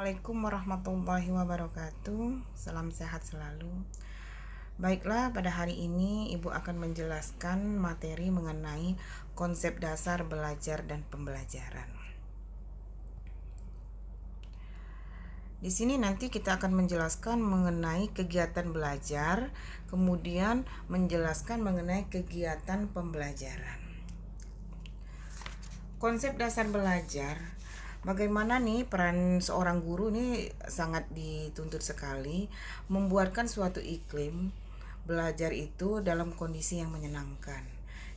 Assalamualaikum warahmatullahi wabarakatuh. Salam sehat selalu. Baiklah, pada hari ini Ibu akan menjelaskan materi mengenai konsep dasar belajar dan pembelajaran. Di sini nanti kita akan menjelaskan mengenai kegiatan belajar, kemudian menjelaskan mengenai kegiatan pembelajaran. Konsep dasar belajar, bagaimana nih peran seorang guru ini sangat dituntut sekali membuatkan suatu iklim belajar itu dalam kondisi yang menyenangkan,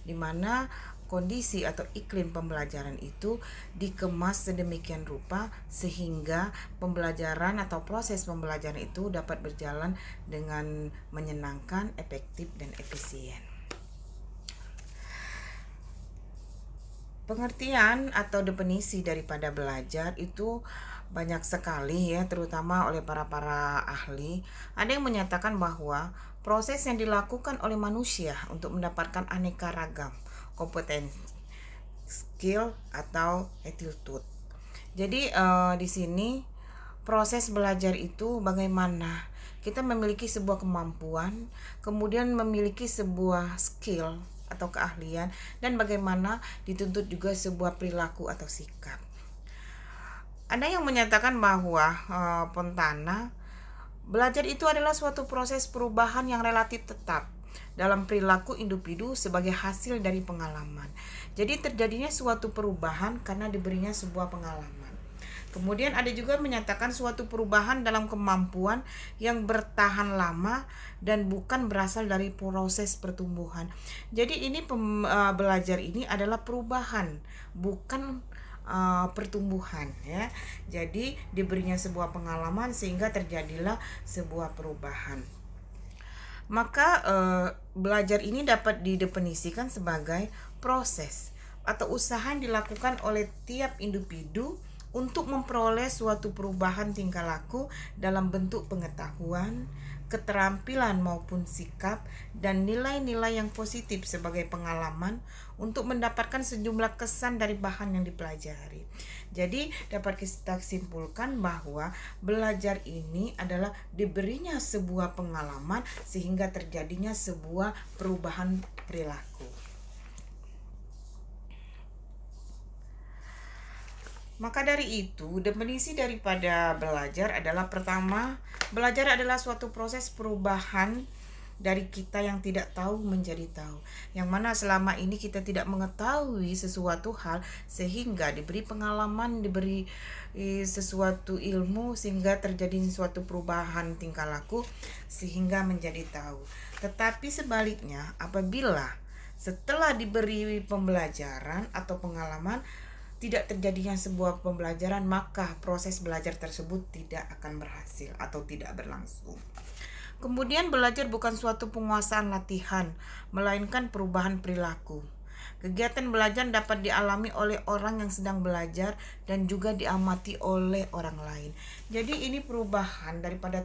di mana kondisi atau iklim pembelajaran itu dikemas sedemikian rupa sehingga pembelajaran atau proses pembelajaran itu dapat berjalan dengan menyenangkan, efektif, dan efisien. Pengertian atau definisi daripada belajar itu banyak sekali ya, terutama oleh para ahli. Ada yang menyatakan bahwa proses yang dilakukan oleh manusia untuk mendapatkan aneka ragam kompetensi, skill atau attitude. Jadi di sini proses belajar itu bagaimana kita memiliki sebuah kemampuan, kemudian memiliki sebuah skill atau keahlian, dan bagaimana dituntut juga sebuah perilaku atau sikap. Ada yang menyatakan bahwa Fontana, belajar itu adalah suatu proses perubahan yang relatif tetap dalam perilaku individu sebagai hasil dari pengalaman. Jadi terjadinya suatu perubahan karena diberinya sebuah pengalaman. Kemudian ada juga menyatakan suatu perubahan dalam kemampuan yang bertahan lama dan bukan berasal dari proses pertumbuhan. Jadi ini belajar ini adalah perubahan, bukan pertumbuhan ya. Jadi diberinya sebuah pengalaman sehingga terjadilah sebuah perubahan. Maka belajar ini dapat didefinisikan sebagai proses atau usaha yang dilakukan oleh tiap individu untuk memperoleh suatu perubahan tingkah laku dalam bentuk pengetahuan, keterampilan maupun sikap, dan nilai-nilai yang positif sebagai pengalaman untuk mendapatkan sejumlah kesan dari bahan yang dipelajari. Jadi dapat kita simpulkan bahwa belajar ini adalah diberinya sebuah pengalaman sehingga terjadinya sebuah perubahan perilaku. Maka dari itu, definisi daripada belajar adalah pertama, belajar adalah suatu proses perubahan dari kita yang tidak tahu menjadi tahu. Yang mana selama ini kita tidak mengetahui sesuatu hal sehingga diberi pengalaman, diberi sesuatu ilmu sehingga terjadi suatu perubahan tingkah laku sehingga menjadi tahu. Tetapi sebaliknya, apabila setelah diberi pembelajaran atau pengalaman tidak terjadinya sebuah pembelajaran, maka proses belajar tersebut tidak akan berhasil atau tidak berlangsung. Kemudian belajar bukan suatu penguasaan latihan, melainkan perubahan perilaku. Kegiatan belajar dapat dialami oleh orang yang sedang belajar dan juga diamati oleh orang lain. Jadi ini perubahan daripada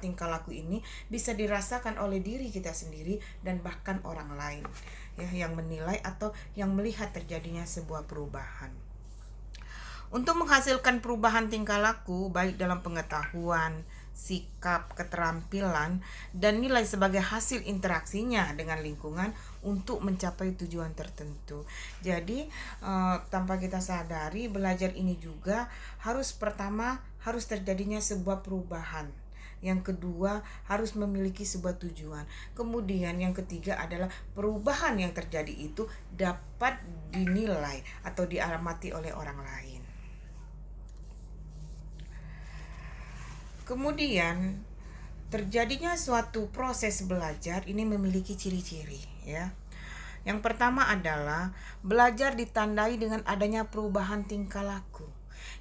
tingkah laku ini bisa dirasakan oleh diri kita sendiri dan bahkan orang lain ya, yang menilai atau yang melihat terjadinya sebuah perubahan. Untuk menghasilkan perubahan tingkah laku baik dalam pengetahuan, sikap, keterampilan, dan nilai sebagai hasil interaksinya dengan lingkungan untuk mencapai tujuan tertentu. Jadi tanpa kita sadari, belajar ini juga pertama harus terjadinya sebuah perubahan. Yang kedua harus memiliki sebuah tujuan. Kemudian yang ketiga adalah perubahan yang terjadi itu dapat dinilai atau diamati oleh orang lain. Kemudian terjadinya suatu proses belajar ini memiliki ciri-ciri ya. Yang pertama adalah belajar ditandai dengan adanya perubahan tingkah laku.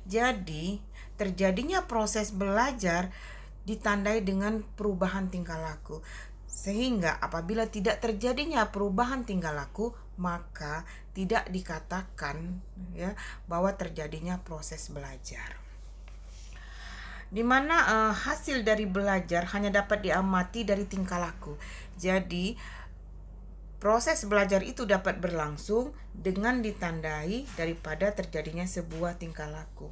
Jadi terjadinya proses belajar ditandai dengan perubahan tingkah laku. Sehingga apabila tidak terjadinya perubahan tingkah laku, maka tidak dikatakan ya bahwa terjadinya proses belajar. Di mana hasil dari belajar hanya dapat diamati dari tingkah laku. Jadi proses belajar itu dapat berlangsung dengan ditandai daripada terjadinya sebuah tingkah laku.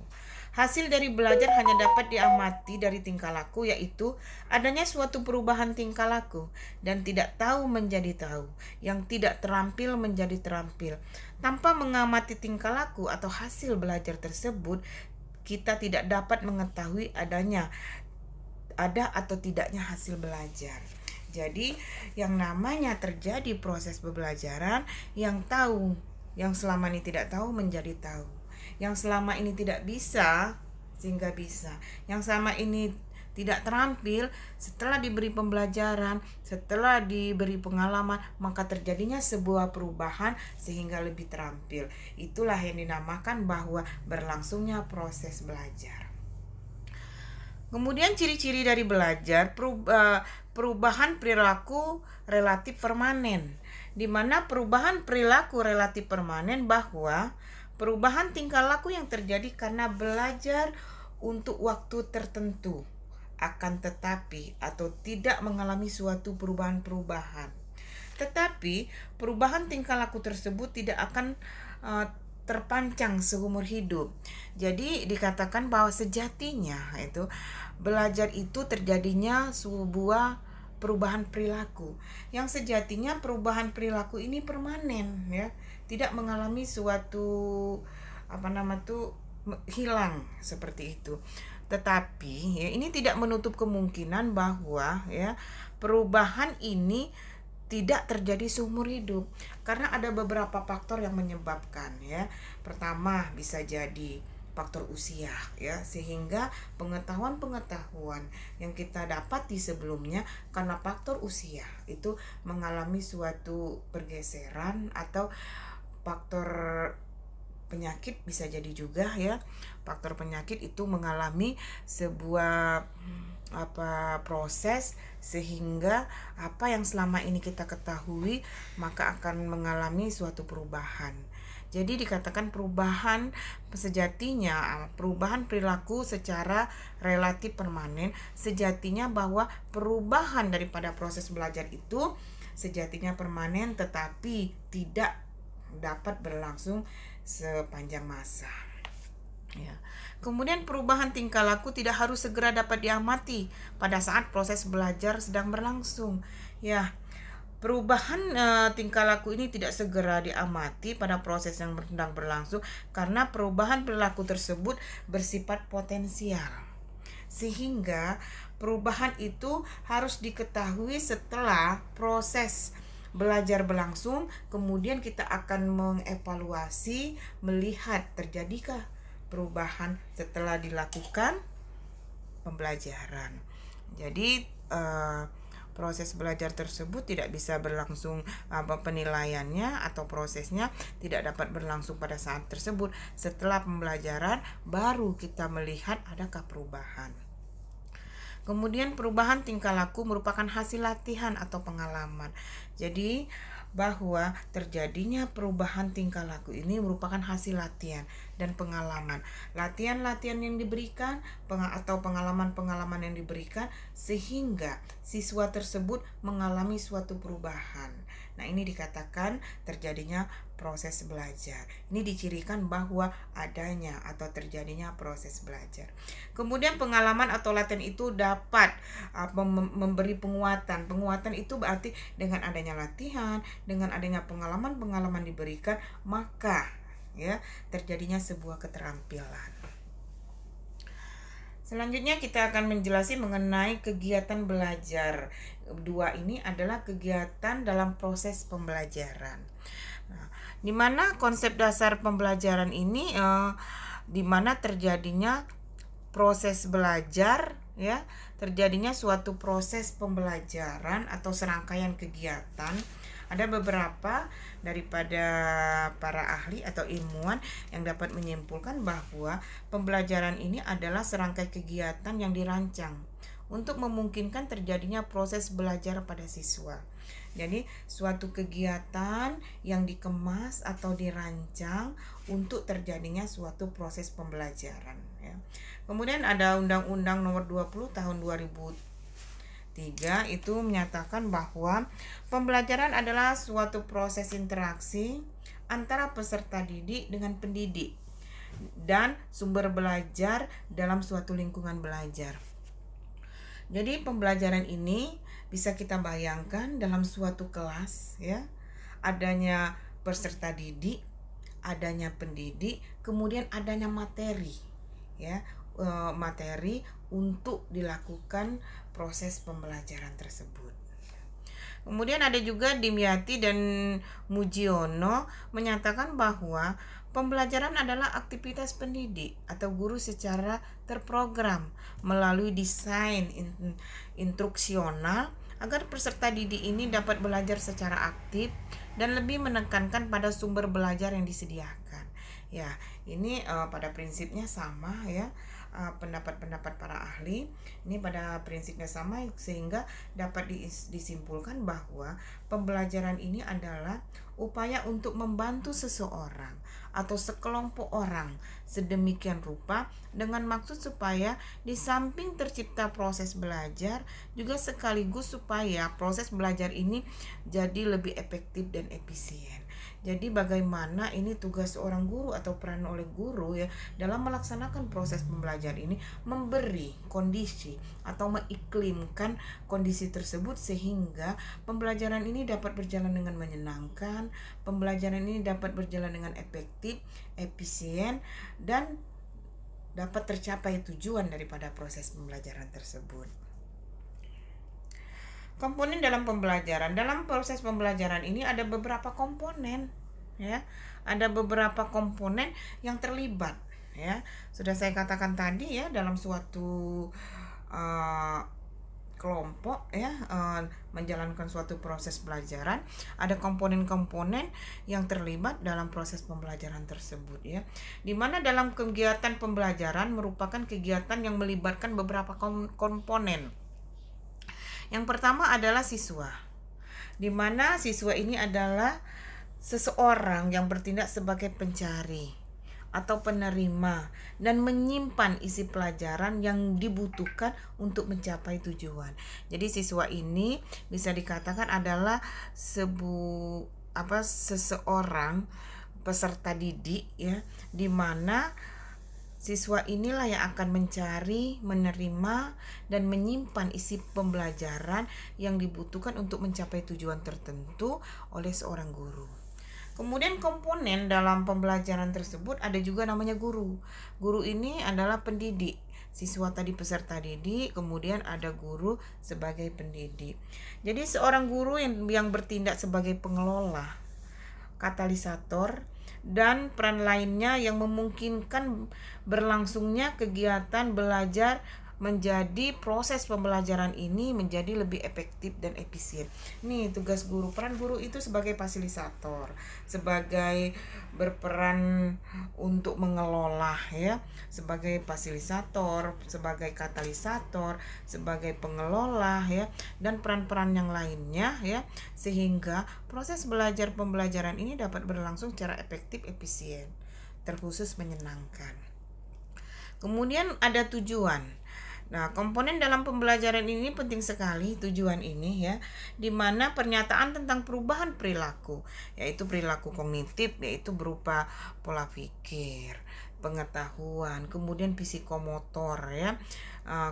Hasil dari belajar hanya dapat diamati dari tingkah laku, yaitu adanya suatu perubahan tingkah laku dan tidak tahu menjadi tahu, yang tidak terampil menjadi terampil. Tanpa mengamati tingkah laku atau hasil belajar tersebut, kita tidak dapat mengetahui ada atau tidaknya hasil belajar. Jadi, yang namanya terjadi proses pembelajaran, yang tahu, yang selama ini tidak tahu menjadi tahu, yang selama ini tidak bisa sehingga bisa, yang selama ini tidak terampil setelah diberi pembelajaran, setelah diberi pengalaman, maka terjadinya sebuah perubahan sehingga lebih terampil. Itulah yang dinamakan bahwa berlangsungnya proses belajar. Kemudian ciri-ciri dari belajar, perubahan perilaku relatif permanen. Di mana perubahan perilaku relatif permanen bahwa perubahan tingkah laku yang terjadi karena belajar untuk waktu tertentu, akan tetapi atau tidak mengalami suatu perubahan-perubahan. Tetapi perubahan tingkah laku tersebut tidak akan terpancang seumur hidup. Jadi dikatakan bahwa sejatinya itu belajar itu terjadinya sebuah perubahan perilaku. Yang sejatinya perubahan perilaku ini permanen, ya, tidak mengalami suatu hilang seperti itu. Tetapi ya, ini tidak menutup kemungkinan bahwa ya perubahan ini tidak terjadi seumur hidup karena ada beberapa faktor yang menyebabkan, ya. Pertama, bisa jadi faktor usia, ya, sehingga pengetahuan-pengetahuan yang kita dapati sebelumnya karena faktor usia itu mengalami suatu pergeseran, atau faktor penyakit bisa jadi juga, ya. Faktor penyakit itu mengalami sebuah proses sehingga apa yang selama ini kita ketahui maka akan mengalami suatu perubahan. Jadi dikatakan perubahan sejatinya, perubahan perilaku secara relatif permanen, sejatinya bahwa perubahan daripada proses belajar itu sejatinya permanen tetapi tidak dapat berlangsung sepanjang masa. Ya. Kemudian perubahan tingkah laku tidak harus segera dapat diamati pada saat proses belajar sedang berlangsung. Ya, perubahan tingkah laku ini tidak segera diamati pada proses yang sedang berlangsung karena perubahan perilaku tersebut bersifat potensial. Sehingga perubahan itu harus diketahui setelah proses belajar berlangsung, kemudian kita akan mengevaluasi, melihat terjadikah perubahan setelah dilakukan pembelajaran. Jadi proses belajar tersebut tidak bisa berlangsung, penilaiannya atau prosesnya tidak dapat berlangsung pada saat tersebut. Setelah pembelajaran baru kita melihat adakah perubahan. Kemudian perubahan tingkah laku merupakan hasil latihan atau pengalaman. Jadi bahwa terjadinya perubahan tingkah laku ini merupakan hasil latihan dan pengalaman. Latihan-latihan yang diberikan atau pengalaman-pengalaman yang diberikan sehingga siswa tersebut mengalami suatu perubahan. Nah, ini dikatakan terjadinya proses belajar. Ini dicirikan bahwa adanya atau terjadinya proses belajar. Kemudian pengalaman atau latihan itu dapat memberi penguatan. Penguatan itu berarti dengan adanya latihan, dengan adanya pengalaman-pengalaman diberikan, maka ya terjadinya sebuah keterampilan. Selanjutnya kita akan menjelaskan mengenai kegiatan belajar. Dua ini adalah kegiatan dalam proses pembelajaran. Nah, di mana konsep dasar pembelajaran ini di mana terjadinya proses belajar, ya, terjadinya suatu proses pembelajaran atau serangkaian kegiatan. Ada beberapa daripada para ahli atau ilmuwan yang dapat menyimpulkan bahwa pembelajaran ini adalah serangkai kegiatan yang dirancang untuk memungkinkan terjadinya proses belajar pada siswa. Jadi suatu kegiatan yang dikemas atau dirancang untuk terjadinya suatu proses pembelajaran, ya. Kemudian ada Undang-Undang Nomor 20 Tahun 2003 itu menyatakan bahwa pembelajaran adalah suatu proses interaksi antara peserta didik dengan pendidik dan sumber belajar dalam suatu lingkungan belajar. Jadi pembelajaran ini bisa kita bayangkan dalam suatu kelas ya, adanya peserta didik, adanya pendidik, kemudian adanya materi ya, materi untuk dilakukan proses pembelajaran tersebut. Kemudian ada juga Dimyati dan Mujiono menyatakan bahwa pembelajaran adalah aktivitas pendidik atau guru secara terprogram melalui desain instruksional agar peserta didik ini dapat belajar secara aktif dan lebih menekankan pada sumber belajar yang disediakan. Ya, ini pada prinsipnya sama ya. Pendapat-pendapat para ahli ini pada prinsipnya sama, sehingga dapat disimpulkan bahwa pembelajaran ini adalah upaya untuk membantu seseorang atau sekelompok orang sedemikian rupa dengan maksud supaya di samping tercipta proses belajar juga sekaligus supaya proses belajar ini jadi lebih efektif dan efisien. Jadi bagaimana ini tugas seorang guru atau peran oleh guru ya dalam melaksanakan proses pembelajaran ini, memberi kondisi atau mengiklimkan kondisi tersebut sehingga pembelajaran ini dapat berjalan dengan menyenangkan, pembelajaran ini dapat berjalan dengan efektif, efisien, dan dapat tercapai tujuan daripada proses pembelajaran tersebut. Komponen dalam pembelajaran. Dalam proses pembelajaran ini ada beberapa komponen ya. Ada beberapa komponen yang terlibat ya. Sudah saya katakan tadi ya, dalam suatu kelompok ya, menjalankan suatu proses pembelajaran, ada komponen-komponen yang terlibat dalam proses pembelajaran tersebut ya. Dimana dalam kegiatan pembelajaran merupakan kegiatan yang melibatkan beberapa komponen. Yang pertama adalah siswa, di mana siswa ini adalah seseorang yang bertindak sebagai pencari atau penerima dan menyimpan isi pelajaran yang dibutuhkan untuk mencapai tujuan. Jadi siswa ini bisa dikatakan adalah seseorang peserta didik ya, di mana siswa inilah yang akan mencari, menerima, dan menyimpan isi pembelajaran yang dibutuhkan untuk mencapai tujuan tertentu oleh seorang guru. Kemudian komponen dalam pembelajaran tersebut ada juga namanya guru. Guru ini adalah pendidik. Siswa tadi peserta didik, kemudian ada guru sebagai pendidik. Jadi seorang guru yang bertindak sebagai pengelola, katalisator, dan peran lainnya yang memungkinkan berlangsungnya kegiatan belajar menjadi proses pembelajaran ini menjadi lebih efektif dan efisien. Nih tugas guru, peran guru itu sebagai fasilitator, sebagai berperan untuk mengelola ya, sebagai fasilitator, sebagai katalisator, sebagai pengelola ya, dan peran-peran yang lainnya ya, sehingga proses belajar pembelajaran ini dapat berlangsung secara efektif, efisien, terkhusus menyenangkan. Kemudian ada tujuan. Nah, komponen dalam pembelajaran ini penting sekali, tujuan ini ya, di mana pernyataan tentang perubahan perilaku, yaitu perilaku kognitif, yaitu berupa pola pikir, pengetahuan, kemudian psikomotor ya,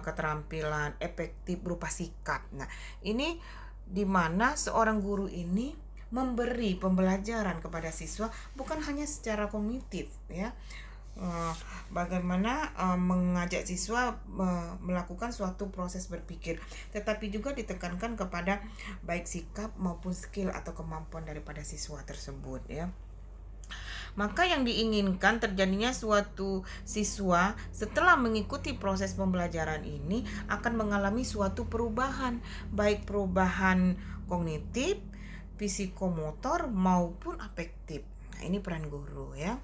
keterampilan efektif berupa sikap. Nah, ini di mana seorang guru ini memberi pembelajaran kepada siswa bukan hanya secara kognitif ya, bagaimana mengajak siswa melakukan suatu proses berpikir, tetapi juga ditekankan kepada baik sikap maupun skill atau kemampuan daripada siswa tersebut ya. Maka yang diinginkan terjadinya suatu siswa setelah mengikuti proses pembelajaran ini akan mengalami suatu perubahan, baik perubahan kognitif, psikomotor maupun afektif. Nah, ini peran guru ya.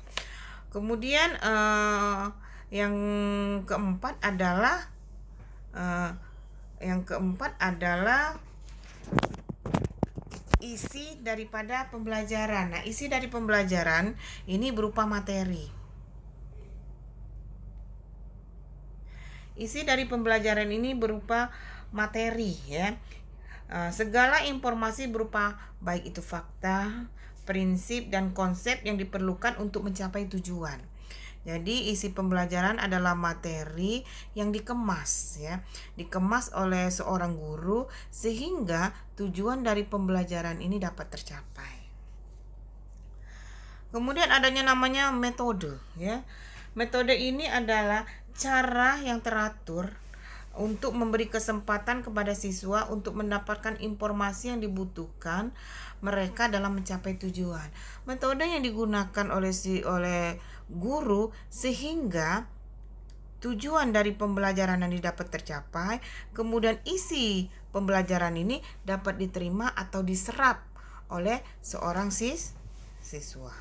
Kemudian yang keempat adalah isi daripada pembelajaran. Nah, isi dari pembelajaran ini berupa materi. Isi dari pembelajaran ini berupa materi ya. Segala informasi berupa baik itu fakta, prinsip, dan konsep yang diperlukan untuk mencapai tujuan. Jadi isi pembelajaran adalah materi yang dikemas ya, dikemas oleh seorang guru sehingga tujuan dari pembelajaran ini dapat tercapai. Kemudian adanya namanya metode ya. Metode ini adalah cara yang teratur untuk memberi kesempatan kepada siswa untuk mendapatkan informasi yang dibutuhkan mereka dalam mencapai tujuan. Metode yang digunakan oleh guru sehingga tujuan dari pembelajaran yang dapat tercapai, kemudian isi pembelajaran ini dapat diterima atau diserap oleh seorang siswa.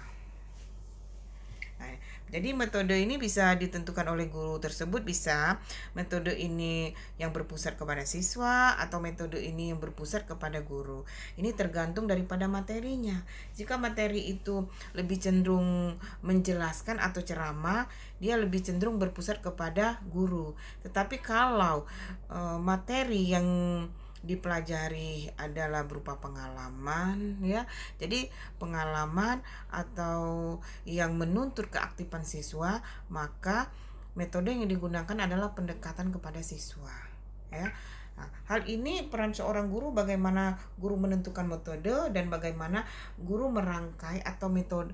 Nah, jadi metode ini bisa ditentukan oleh guru tersebut, bisa metode ini yang berpusat kepada siswa atau metode ini yang berpusat kepada guru. Ini tergantung daripada materinya. Jika materi itu lebih cenderung menjelaskan atau ceramah, dia lebih cenderung berpusat kepada guru. Tetapi kalau materi yang dipelajari adalah berupa pengalaman ya. Jadi pengalaman atau yang menuntut keaktifan siswa, maka metode yang digunakan adalah pendekatan kepada siswa ya. Nah, hal ini peran seorang guru, bagaimana guru menentukan metode dan bagaimana guru merangkai atau metode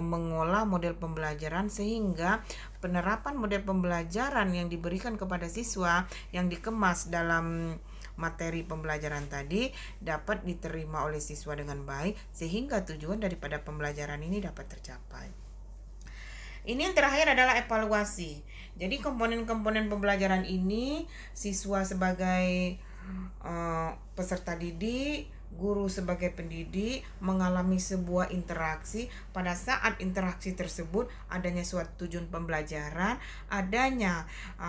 mengolah model pembelajaran sehingga penerapan model pembelajaran yang diberikan kepada siswa yang dikemas dalam materi pembelajaran tadi dapat diterima oleh siswa dengan baik sehingga tujuan daripada pembelajaran ini dapat tercapai. Ini yang terakhir adalah evaluasi. Jadi komponen-komponen pembelajaran ini siswa sebagai peserta didik, guru sebagai pendidik mengalami sebuah interaksi. Pada saat interaksi tersebut adanya suatu tujuan pembelajaran, adanya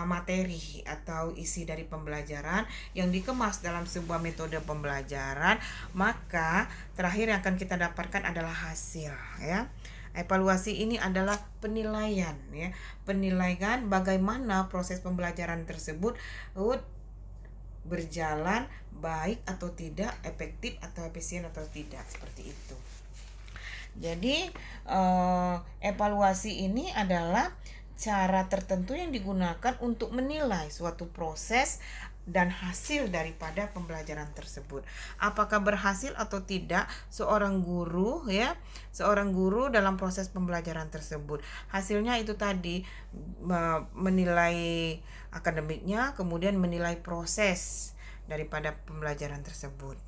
materi atau isi dari pembelajaran yang dikemas dalam sebuah metode pembelajaran, maka terakhir yang akan kita dapatkan adalah hasil ya. Evaluasi ini adalah penilaian ya, penilaian bagaimana proses pembelajaran tersebut berjalan baik atau tidak, efektif atau efisien atau tidak, seperti itu. Jadi evaluasi ini adalah cara tertentu yang digunakan untuk menilai suatu proses dan hasil daripada pembelajaran tersebut. Apakah berhasil atau tidak seorang guru ya, seorang guru dalam proses pembelajaran tersebut. Hasilnya itu tadi menilai akademiknya, kemudian menilai proses daripada pembelajaran tersebut.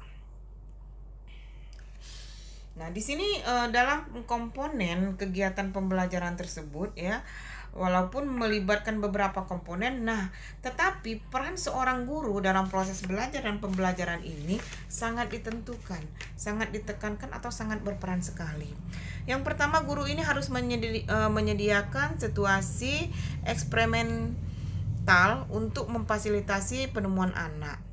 Nah, di sini dalam komponen kegiatan pembelajaran tersebut ya, walaupun melibatkan beberapa komponen, tetapi peran seorang guru dalam proses belajar dan pembelajaran ini sangat ditentukan, sangat ditekankan atau sangat berperan sekali. Yang pertama, guru ini harus menyediakan situasi eksperimental untuk memfasilitasi penemuan anak.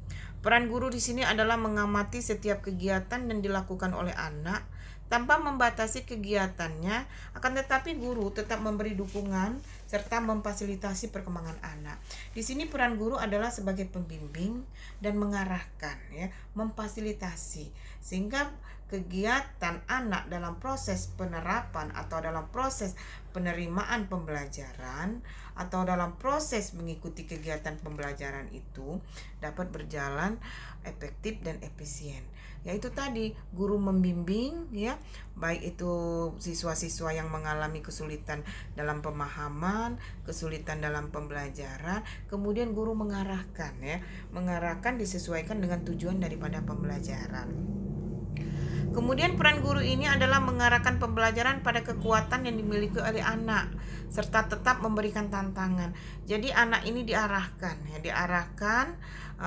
Peran guru di sini adalah mengamati setiap kegiatan yang dilakukan oleh anak tanpa membatasi kegiatannya, akan tetapi guru tetap memberi dukungan serta memfasilitasi perkembangan anak. Di sini peran guru adalah sebagai pembimbing dan mengarahkan ya, memfasilitasi sehingga kegiatan anak dalam proses penerapan atau dalam proses penerimaan pembelajaran atau dalam proses mengikuti kegiatan pembelajaran itu dapat berjalan efektif dan efisien. Yaitu tadi guru membimbing ya, baik itu siswa-siswa yang mengalami kesulitan dalam pemahaman, kesulitan dalam pembelajaran, kemudian guru mengarahkan ya, mengarahkan disesuaikan dengan tujuan daripada pembelajaran. Kemudian peran guru ini adalah mengarahkan pembelajaran pada kekuatan yang dimiliki oleh anak serta tetap memberikan tantangan. Jadi anak ini diarahkan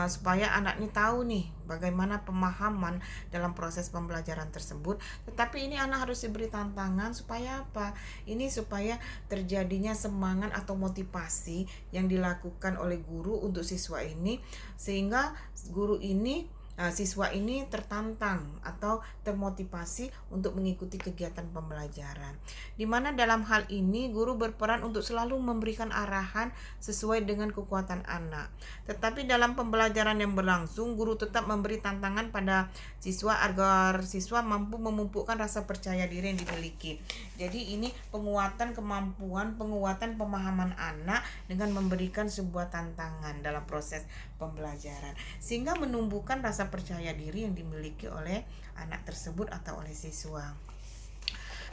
supaya anak ini tahu nih bagaimana pemahaman dalam proses pembelajaran tersebut. Tetapi ini anak harus diberi tantangan supaya apa? Ini supaya terjadinya semangat atau motivasi yang dilakukan oleh guru untuk siswa ini, sehingga guru ini siswa ini tertantang atau termotivasi untuk mengikuti kegiatan pembelajaran. Di mana dalam hal ini guru berperan untuk selalu memberikan arahan sesuai dengan kekuatan anak. Tetapi dalam pembelajaran yang berlangsung, guru tetap memberi tantangan pada siswa agar siswa mampu memupukkan rasa percaya diri yang dimiliki. Jadi ini penguatan kemampuan, penguatan pemahaman anak dengan memberikan sebuah tantangan dalam proses pembelajaran, sehingga menumbuhkan rasa percaya diri yang dimiliki oleh anak tersebut atau oleh siswa.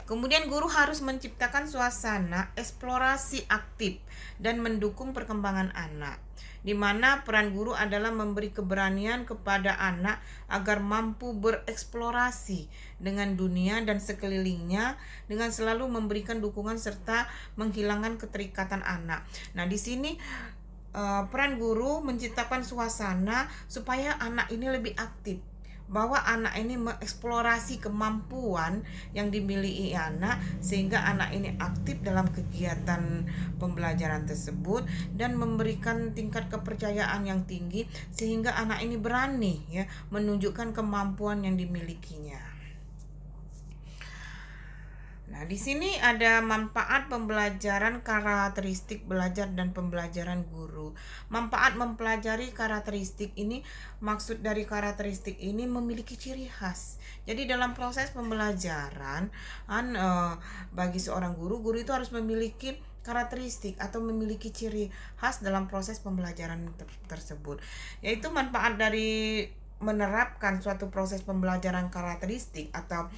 Kemudian guru harus menciptakan suasana eksplorasi aktif dan mendukung perkembangan anak, di mana peran guru adalah memberi keberanian kepada anak agar mampu bereksplorasi dengan dunia dan sekelilingnya dengan selalu memberikan dukungan serta menghilangkan keterikatan anak. Nah, di sini peran guru menciptakan suasana supaya anak ini lebih aktif, bahwa anak ini mengeksplorasi kemampuan yang dimiliki anak sehingga anak ini aktif dalam kegiatan pembelajaran tersebut dan memberikan tingkat kepercayaan yang tinggi sehingga anak ini berani menunjukkan kemampuan yang dimilikinya. Nah, di sini ada manfaat pembelajaran karakteristik belajar dan pembelajaran guru. Manfaat mempelajari karakteristik ini, maksud dari karakteristik ini memiliki ciri khas. Jadi dalam proses pembelajaran, bagi seorang guru itu harus memiliki karakteristik atau memiliki ciri khas dalam proses pembelajaran tersebut. Yaitu manfaat dari menerapkan suatu proses pembelajaran karakteristik atau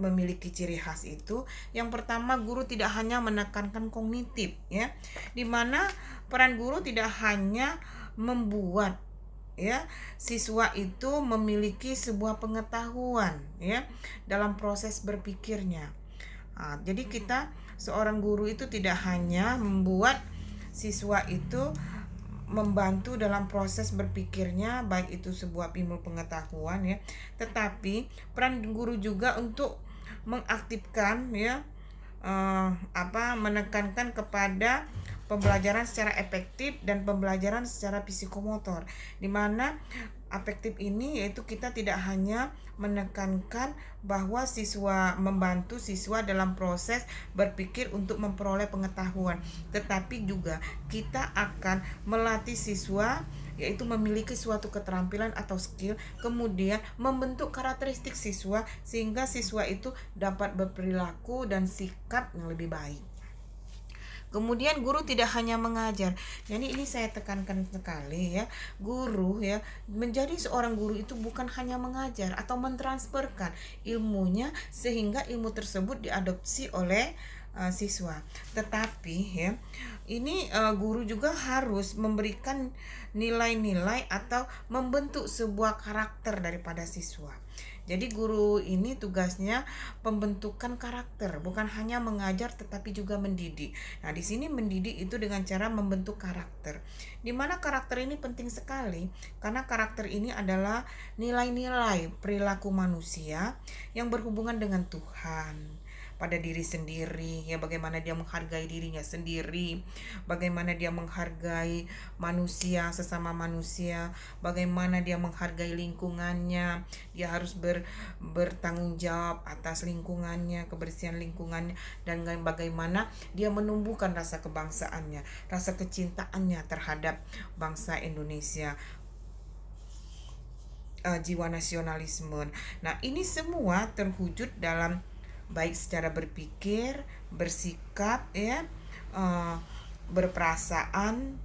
memiliki ciri khas itu, yang pertama guru tidak hanya menekankan kognitif di mana peran guru tidak hanya membuat siswa itu memiliki sebuah pengetahuan dalam proses berpikirnya. Jadi kita seorang guru itu tidak hanya membuat siswa itu membantu dalam proses berpikirnya, baik itu sebuah ilmu pengetahuan tetapi peran guru juga untuk mengaktifkan menekankan kepada pembelajaran secara efektif dan pembelajaran secara psikomotor, di mana afektif ini yaitu kita tidak hanya menekankan bahwa membantu siswa dalam proses berpikir untuk memperoleh pengetahuan, tetapi juga kita akan melatih siswa yaitu memiliki suatu keterampilan atau skill, kemudian membentuk karakteristik siswa sehingga siswa itu dapat berperilaku dan sikap yang lebih baik. Kemudian guru tidak hanya mengajar. Jadi ini saya tekankan sekali guru menjadi seorang guru itu bukan hanya mengajar atau mentransferkan ilmunya sehingga ilmu tersebut diadopsi oleh siswa. Tetapi ini guru juga harus memberikan nilai-nilai atau membentuk sebuah karakter daripada siswa. Jadi guru ini tugasnya pembentukan karakter, bukan hanya mengajar tetapi juga mendidik. Nah, di sini mendidik itu dengan cara membentuk karakter. Di mana karakter ini penting sekali karena karakter ini adalah nilai-nilai perilaku manusia yang berhubungan dengan Tuhan, pada diri sendiri, bagaimana dia menghargai dirinya sendiri, bagaimana dia menghargai manusia, sesama manusia, bagaimana dia menghargai lingkungannya, dia harus bertanggung jawab atas lingkungannya, kebersihan lingkungannya, dan bagaimana dia menumbuhkan rasa kebangsaannya, rasa kecintaannya terhadap bangsa Indonesia, jiwa nasionalisme. Nah, ini semua terwujud dalam baik secara berpikir, bersikap, berperasaan,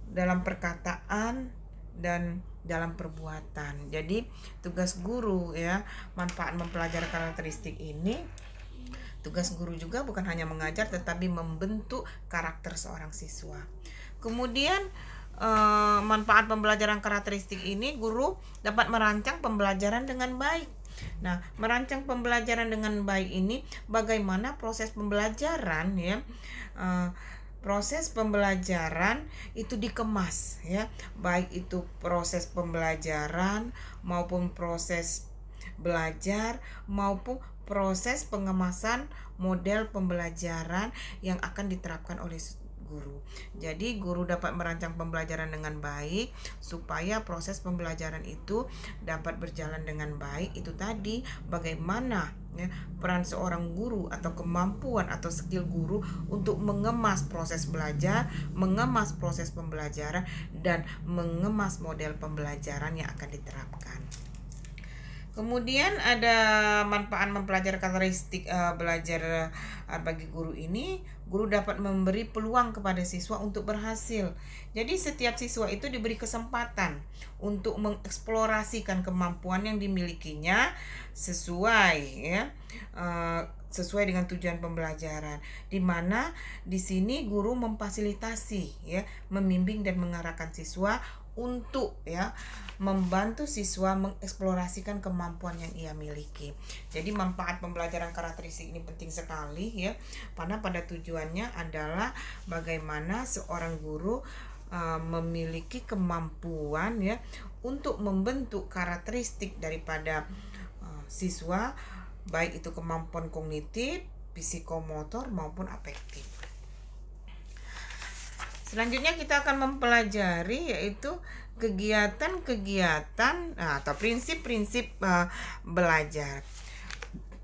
dalam perkataan dan dalam perbuatan. Jadi tugas guru manfaat mempelajari karakteristik ini, tugas guru juga bukan hanya mengajar tetapi membentuk karakter seorang siswa. Kemudian manfaat pembelajaran karakteristik ini, guru dapat merancang pembelajaran dengan baik. Nah, merancang pembelajaran dengan baik ini bagaimana proses pembelajaran proses pembelajaran itu dikemas baik itu proses pembelajaran maupun proses belajar maupun proses pengemasan model pembelajaran yang akan diterapkan oleh guru. Jadi guru dapat merancang pembelajaran dengan baik supaya proses pembelajaran itu dapat berjalan dengan baik. Itu tadi bagaimana ya, peran seorang guru atau kemampuan atau skill guru untuk mengemas proses belajar, mengemas proses pembelajaran, dan mengemas model pembelajaran yang akan diterapkan. Kemudian ada manfaat mempelajari karakteristik belajar bagi guru ini. Guru dapat memberi peluang kepada siswa untuk berhasil. Jadi setiap siswa itu diberi kesempatan untuk mengeksplorasikan kemampuan yang dimilikinya sesuai ya, sesuai dengan tujuan pembelajaran. Di mana di sini guru memfasilitasi ya, membimbing dan mengarahkan siswa untuk ya membantu siswa mengeksplorasikan kemampuan yang ia miliki. Jadi manfaat pembelajaran karakteristik ini penting sekali ya, karena pada tujuannya adalah bagaimana seorang guru memiliki kemampuan ya untuk membentuk karakteristik daripada siswa, baik itu kemampuan kognitif, psikomotor maupun afektif. Selanjutnya kita akan mempelajari yaitu kegiatan-kegiatan atau prinsip-prinsip belajar.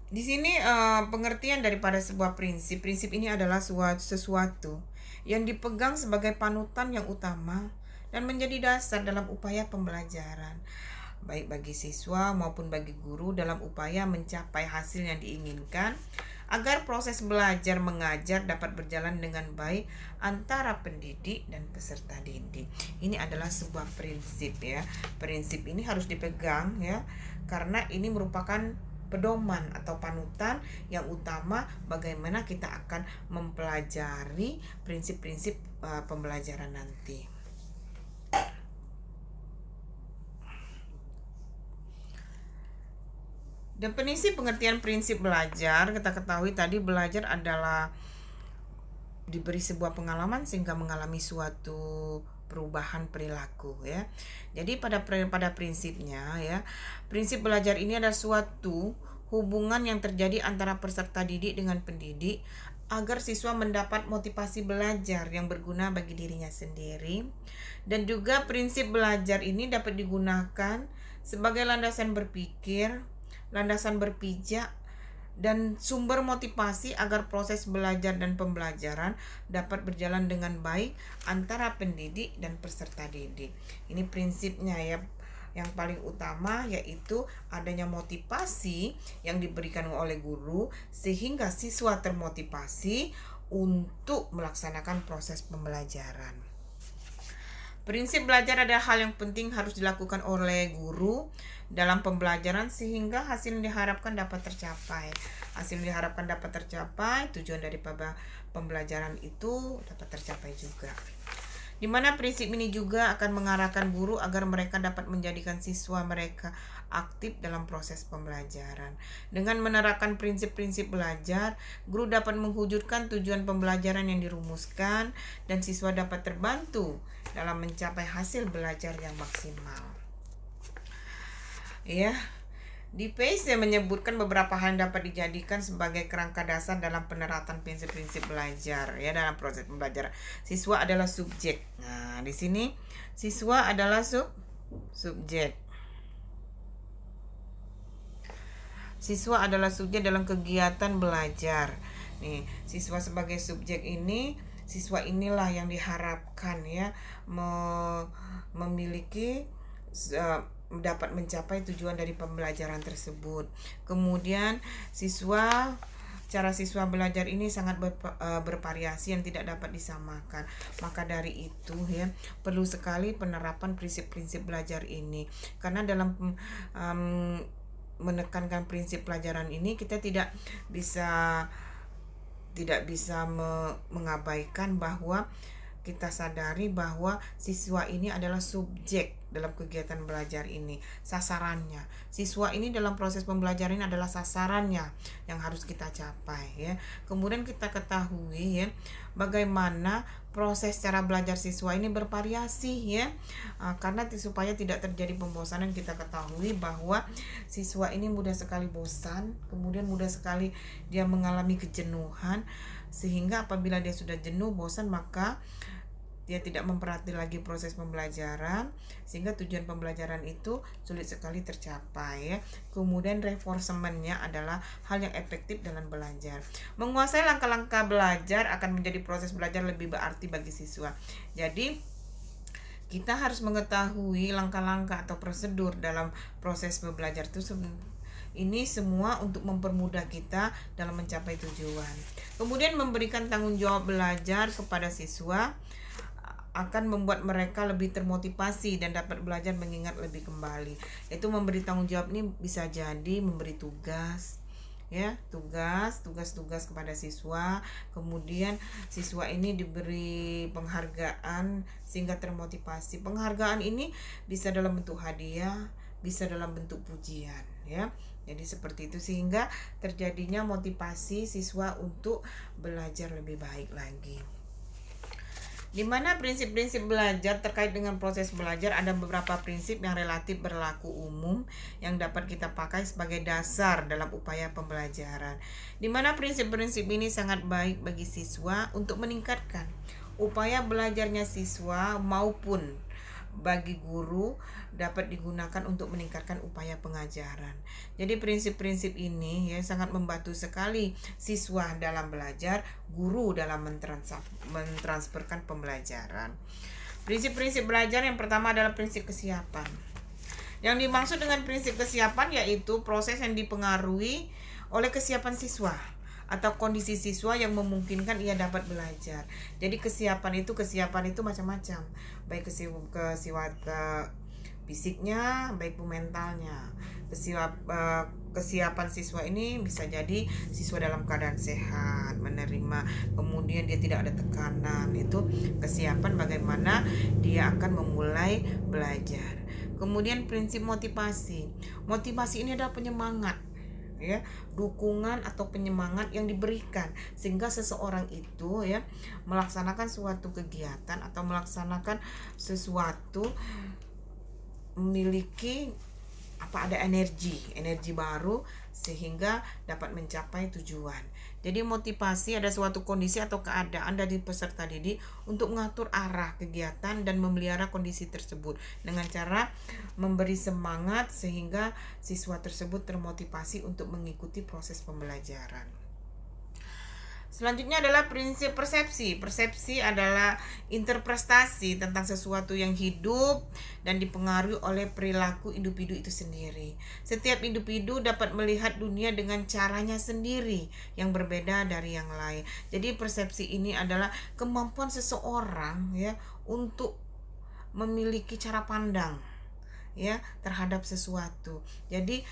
Di sini pengertian daripada sebuah prinsip. Prinsip ini adalah sesuatu yang dipegang sebagai panutan yang utama dan menjadi dasar dalam upaya pembelajaran, baik bagi siswa maupun bagi guru dalam upaya mencapai hasil yang diinginkan, agar proses belajar mengajar dapat berjalan dengan baik antara pendidik dan peserta didik. Ini adalah sebuah prinsip ya. Prinsip ini harus dipegang ya, karena ini merupakan pedoman atau panutan yang utama bagaimana kita akan mempelajari prinsip-prinsip pembelajaran nanti. Definisi pengertian prinsip belajar, kita ketahui tadi belajar adalah diberi sebuah pengalaman sehingga mengalami suatu perubahan perilaku ya. Jadi pada prinsipnya ya, prinsip belajar ini adalah suatu hubungan yang terjadi antara peserta didik dengan pendidik agar siswa mendapat motivasi belajar yang berguna bagi dirinya sendiri. Dan juga prinsip belajar ini dapat digunakan sebagai landasan berpikir, landasan berpijak, dan sumber motivasi agar proses belajar dan pembelajaran dapat berjalan dengan baik antara pendidik dan peserta didik. Ini prinsipnya ya, yang paling utama yaitu adanya motivasi yang diberikan oleh guru sehingga siswa termotivasi untuk melaksanakan proses pembelajaran. Prinsip belajar adalah hal yang penting harus dilakukan oleh guru dalam pembelajaran sehingga hasil yang diharapkan dapat tercapai. Hasil yang diharapkan dapat tercapai, tujuan dari pembelajaran itu dapat tercapai juga. Di mana prinsip ini juga akan mengarahkan guru agar mereka dapat menjadikan siswa mereka aktif dalam proses pembelajaran. Dengan menerapkan prinsip-prinsip belajar, guru dapat mewujudkan tujuan pembelajaran yang dirumuskan dan siswa dapat terbantu dalam mencapai hasil belajar yang maksimal. Ya, di PACE menyebutkan beberapa hal yang dapat dijadikan sebagai kerangka dasar dalam penerapan prinsip-prinsip belajar ya dalam proses pembelajaran. Siswa adalah subjek. Nah, di sini siswa adalah subjek. Siswa adalah subjek dalam kegiatan belajar. Nih, siswa sebagai subjek ini, siswa inilah yang diharapkan ya memiliki dapat mencapai tujuan dari pembelajaran tersebut. Kemudian cara siswa belajar ini sangat bervariasi yang tidak dapat disamakan. Maka dari itu ya, perlu sekali penerapan prinsip-prinsip belajar ini. Karena dalam menekankan prinsip pelajaran ini kita tidak bisa mengabaikan bahwa kita sadari bahwa siswa ini adalah subjek dalam kegiatan belajar ini. Sasarannya, siswa ini dalam proses pembelajaran ini adalah sasarannya yang harus kita capai ya. Kemudian kita ketahui ya bagaimana proses cara belajar siswa ini bervariasi ya. Karena supaya tidak terjadi pembosanan, kita ketahui bahwa siswa ini mudah sekali bosan, kemudian mudah sekali dia mengalami kejenuhan, sehingga apabila dia sudah jenuh, bosan, maka dia tidak memperhati lagi proses pembelajaran, sehingga tujuan pembelajaran itu sulit sekali tercapai ya. Kemudian reinforcementnya adalah hal yang efektif dalam belajar. Menguasai langkah-langkah belajar akan menjadi proses belajar lebih berarti bagi siswa. Jadi kita harus mengetahui langkah-langkah atau prosedur dalam proses belajar itu. Ini semua untuk mempermudah kita dalam mencapai tujuan. Kemudian memberikan tanggung jawab belajar kepada siswa akan membuat mereka lebih termotivasi dan dapat belajar mengingat lebih kembali. Itu memberi tanggung jawab ini bisa jadi memberi tugas ya, tugas kepada siswa, kemudian siswa ini diberi penghargaan sehingga termotivasi. Penghargaan ini bisa dalam bentuk hadiah, bisa dalam bentuk pujian ya. Jadi seperti itu, sehingga terjadinya motivasi siswa untuk belajar lebih baik lagi. Di mana prinsip-prinsip belajar terkait dengan proses belajar, ada beberapa prinsip yang relatif berlaku umum yang dapat kita pakai sebagai dasar dalam upaya pembelajaran. Di mana prinsip-prinsip ini sangat baik bagi siswa untuk meningkatkan upaya belajarnya siswa maupun bagi guru dapat digunakan untuk meningkatkan upaya pengajaran. Jadi prinsip-prinsip ini ya sangat membantu sekali siswa dalam belajar, guru dalam mentransferkan pembelajaran. Prinsip-prinsip belajar yang pertama adalah prinsip kesiapan. Yang dimaksud dengan prinsip kesiapan yaitu proses yang dipengaruhi oleh kesiapan siswa atau kondisi siswa yang memungkinkan ia dapat belajar. Jadi kesiapan itu macam-macam, baik kesiapan fisiknya, baik mentalnya. Kesiapan siswa ini bisa jadi siswa dalam keadaan sehat, menerima, kemudian dia tidak ada tekanan. Itu kesiapan bagaimana dia akan memulai belajar. Kemudian prinsip motivasi. Motivasi ini adalah penyemangat ya, dukungan atau penyemangat yang diberikan sehingga seseorang itu ya melaksanakan suatu kegiatan atau melaksanakan sesuatu, memiliki ada energi baru sehingga dapat mencapai tujuan. Jadi motivasi ada suatu kondisi atau keadaan dari peserta didik untuk mengatur arah kegiatan dan memelihara kondisi tersebut dengan cara memberi semangat sehingga siswa tersebut termotivasi untuk mengikuti proses pembelajaran. Selanjutnya adalah prinsip persepsi. Persepsi adalah interpretasi tentang sesuatu yang hidup dan dipengaruhi oleh perilaku individu itu sendiri. Setiap individu dapat melihat dunia dengan caranya sendiri yang berbeda dari yang lain. Jadi persepsi ini adalah kemampuan seseorang ya untuk memiliki cara pandang ya terhadap sesuatu. Jadi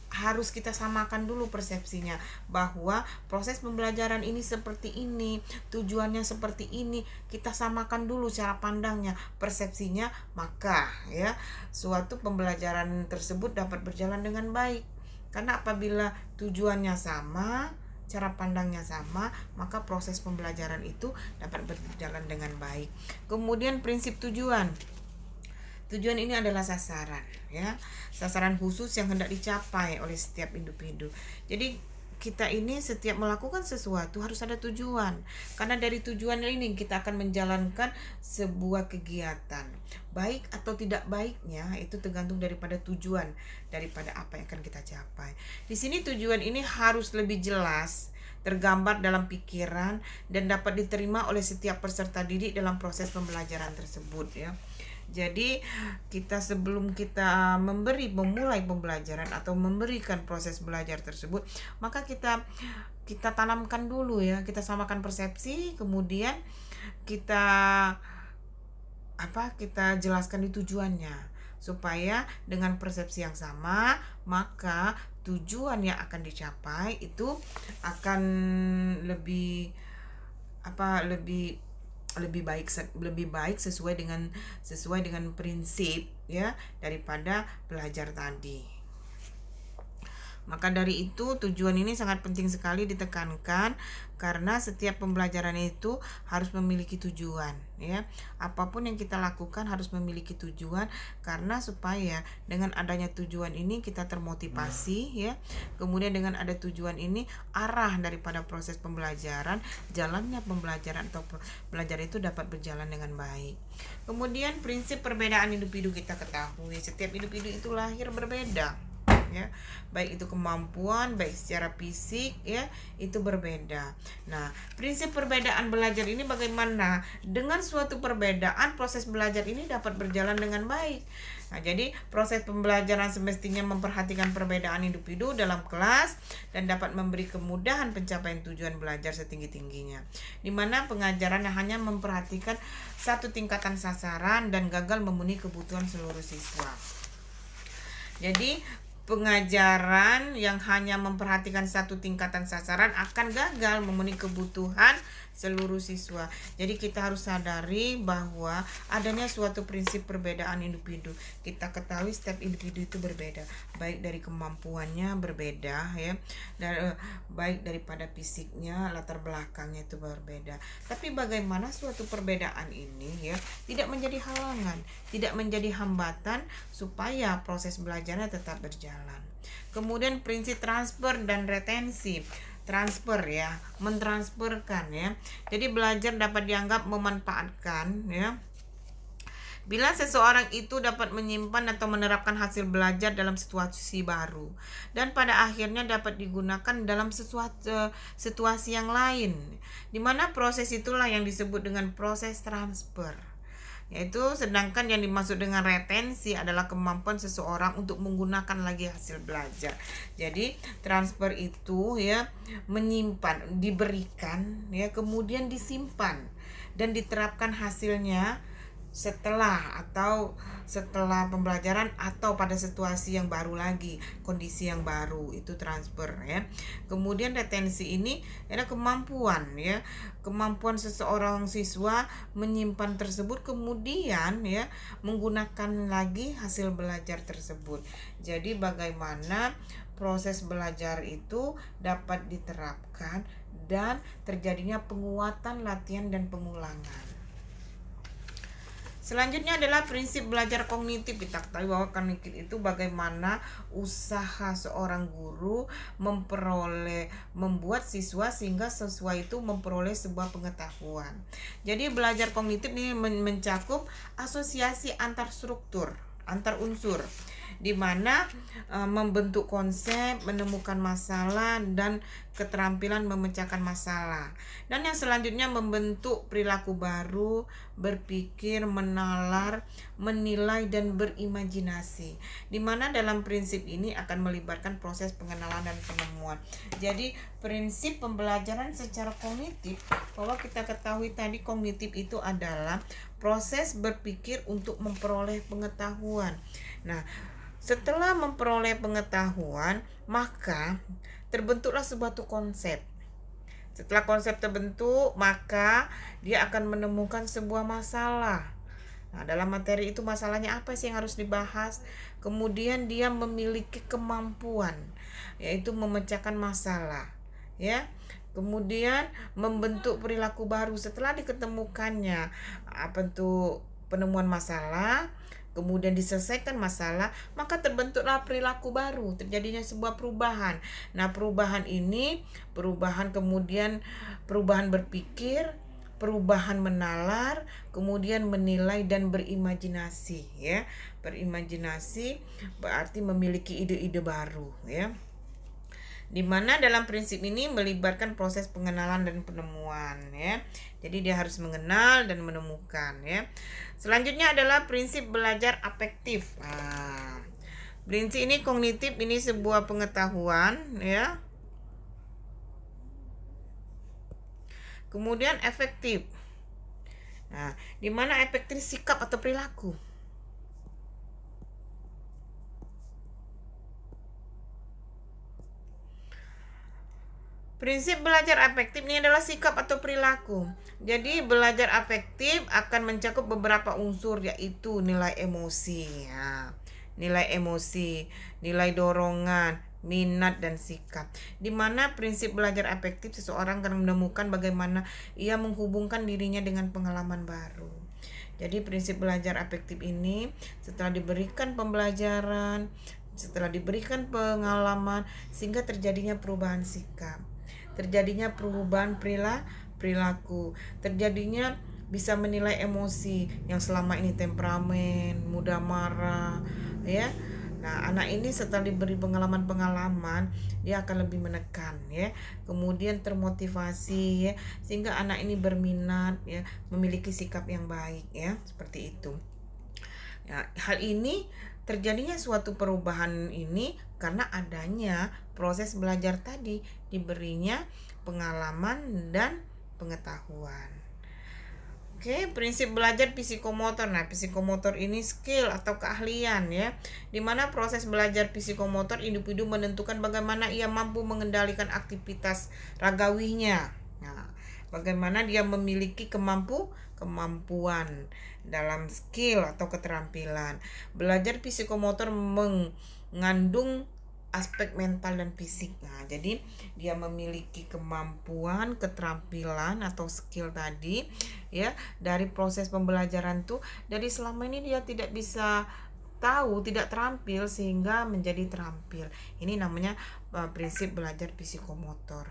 harus kita samakan dulu persepsinya bahwa proses pembelajaran ini seperti ini, tujuannya seperti ini, kita samakan dulu cara pandangnya, persepsinya, maka ya suatu pembelajaran tersebut dapat berjalan dengan baik. Karena apabila tujuannya sama, cara pandangnya sama, maka proses pembelajaran itu dapat berjalan dengan baik. Kemudian prinsip tujuan. Tujuan ini adalah sasaran ya, sasaran khusus yang hendak dicapai oleh setiap individu. Jadi kita ini setiap melakukan sesuatu harus ada tujuan, karena dari tujuan ini kita akan menjalankan sebuah kegiatan. Baik atau tidak baiknya itu tergantung daripada tujuan, daripada apa yang akan kita capai. Di sini tujuan ini harus lebih jelas tergambar dalam pikiran dan dapat diterima oleh setiap peserta didik dalam proses pembelajaran tersebut ya. Jadi kita sebelum kita memulai pembelajaran atau memberikan proses belajar tersebut, maka kita tanamkan dulu ya, kita samakan persepsi, kemudian kita jelaskan di tujuannya, supaya dengan persepsi yang sama maka tujuan yang akan dicapai itu akan lebih baik sesuai dengan prinsip ya daripada belajar tadi. Maka dari itu tujuan ini sangat penting sekali ditekankan, karena setiap pembelajaran itu harus memiliki tujuan, ya. Apapun yang kita lakukan harus memiliki tujuan, karena supaya dengan adanya tujuan ini kita termotivasi, ya. Kemudian dengan ada tujuan ini arah daripada proses pembelajaran, jalannya pembelajaran atau belajar itu dapat berjalan dengan baik. Kemudian prinsip perbedaan individu kita ketahui, setiap individu itu lahir berbeda, ya, baik itu kemampuan, baik secara fisik, ya, itu berbeda. Nah, prinsip perbedaan belajar ini bagaimana? Dengan suatu perbedaan proses belajar ini dapat berjalan dengan baik. Nah, jadi proses pembelajaran semestinya memperhatikan perbedaan individu dalam kelas dan dapat memberi kemudahan pencapaian tujuan belajar setinggi-tingginya, di mana pengajaran hanya memperhatikan satu tingkatan sasaran dan gagal memenuhi kebutuhan seluruh siswa. Jadi pengajaran yang hanya memperhatikan satu tingkatan sasaran akan gagal memenuhi kebutuhan seluruh siswa. Jadi kita harus sadari bahwa adanya suatu prinsip perbedaan individu. Kita ketahui setiap individu itu berbeda, baik dari kemampuannya berbeda, ya, dan baik daripada fisiknya, latar belakangnya itu berbeda. Tapi bagaimana suatu perbedaan ini, ya, tidak menjadi halangan, tidak menjadi hambatan supaya proses belajarnya tetap berjalan. Kemudian prinsip transfer dan retensi. Transfer, ya, mentransferkan, ya. Jadi belajar dapat dianggap memanfaatkan, ya, bila seseorang itu dapat menyimpan atau menerapkan hasil belajar dalam situasi baru dan pada akhirnya dapat digunakan dalam situasi yang lain, di mana proses itulah yang disebut dengan proses transfer. Yaitu sedangkan yang dimaksud dengan retensi adalah kemampuan seseorang untuk menggunakan lagi hasil belajar. Jadi transfer itu, ya, menyimpan, diberikan, ya, kemudian disimpan dan diterapkan hasilnya setelah pembelajaran atau pada situasi yang baru lagi, kondisi yang baru, itu transfer, ya. Kemudian retensi ini adalah kemampuan, ya, kemampuan seseorang siswa menyimpan tersebut kemudian, ya, menggunakan lagi hasil belajar tersebut. Jadi bagaimana proses belajar itu dapat diterapkan dan terjadinya penguatan, latihan, dan pengulangan. Selanjutnya adalah prinsip belajar kognitif. Kita ketahui bahwa kognitif itu bagaimana usaha seorang guru membuat siswa sehingga siswa itu memperoleh sebuah pengetahuan. Jadi belajar kognitif ini mencakup asosiasi antar struktur, antar unsur, di mana membentuk konsep, menemukan masalah, dan keterampilan memecahkan masalah. Dan yang selanjutnya membentuk perilaku baru, berpikir, menalar, menilai, dan berimajinasi. Di mana dalam prinsip ini akan melibatkan proses pengenalan dan penemuan. Jadi prinsip pembelajaran secara kognitif, bahwa kita ketahui tadi kognitif itu adalah proses berpikir untuk memperoleh pengetahuan. Nah, setelah memperoleh pengetahuan, maka terbentuklah sebuah konsep. Setelah konsep terbentuk, maka dia akan menemukan sebuah masalah. Nah, dalam materi itu masalahnya apa sih yang harus dibahas? Kemudian dia memiliki kemampuan, yaitu memecahkan masalah, ya. Kemudian membentuk perilaku baru setelah diketemukannya penemuan masalah, kemudian diselesaikan masalah, maka terbentuklah perilaku baru, terjadinya sebuah perubahan. Nah, perubahan ini, kemudian perubahan berpikir, perubahan menalar, kemudian menilai dan berimajinasi, ya. Berimajinasi berarti memiliki ide-ide baru, ya. Di mana dalam prinsip ini melibatkan proses pengenalan dan penemuan, ya. Jadi dia harus mengenal dan menemukan, ya. Selanjutnya adalah prinsip belajar afektif. Nah, prinsip ini kognitif, ini sebuah pengetahuan, ya. Kemudian efektif. Nah, di mana efektif sikap atau perilaku. Prinsip belajar afektif ini adalah sikap atau perilaku. Jadi belajar afektif akan mencakup beberapa unsur, yaitu nilai emosi, ya. Nilai emosi, nilai dorongan, minat dan sikap. Di mana prinsip belajar afektif seseorang akan menemukan bagaimana ia menghubungkan dirinya dengan pengalaman baru. Jadi prinsip belajar afektif ini setelah diberikan pembelajaran, setelah diberikan pengalaman, sehingga terjadinya perubahan sikap, terjadinya perubahan perilaku, terjadinya bisa menilai emosi yang selama ini temperamen, mudah marah, ya. Nah, anak ini setelah diberi pengalaman-pengalaman, dia akan lebih menekan, ya. Kemudian termotivasi, ya, sehingga anak ini berminat, ya, memiliki sikap yang baik, ya, seperti itu. Ya, hal ini terjadinya suatu perubahan ini karena adanya proses belajar tadi, diberinya pengalaman dan pengetahuan. Oke, prinsip belajar psikomotor. Nah, psikomotor ini skill atau keahlian, ya. Dimana proses belajar psikomotor, individu menentukan bagaimana ia mampu mengendalikan aktivitas ragawinya. Nah, bagaimana dia memiliki kemampuan dalam skill atau keterampilan. Belajar psikomotor mengandung aspek mental dan fisik. Nah, jadi dia memiliki kemampuan, keterampilan atau skill tadi, ya, dari proses pembelajaran tuh. Dari selama ini dia tidak bisa tahu, tidak terampil sehingga menjadi terampil. Ini namanya prinsip belajar psikomotor.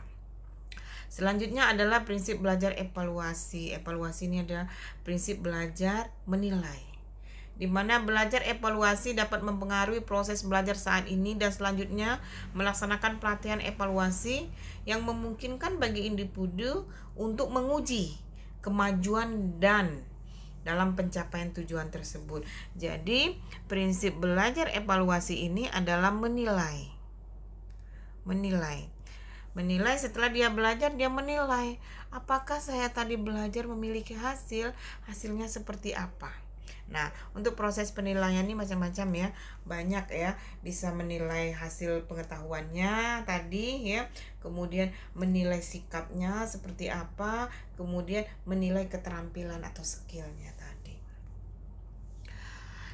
Selanjutnya adalah prinsip belajar evaluasi. Evaluasi ini adalah prinsip belajar menilai, di mana belajar evaluasi dapat mempengaruhi proses belajar saat ini dan selanjutnya melaksanakan pelatihan evaluasi yang memungkinkan bagi individu untuk menguji kemajuan dan dalam pencapaian tujuan tersebut. Jadi, prinsip belajar evaluasi ini adalah menilai. Menilai setelah dia belajar, dia menilai apakah saya tadi belajar memiliki hasilnya seperti apa. Nah, untuk proses penilaian ini macam-macam, ya. Banyak, ya. Bisa menilai hasil pengetahuannya tadi, ya. Kemudian menilai sikapnya seperti apa, kemudian menilai keterampilan atau skillnya tadi.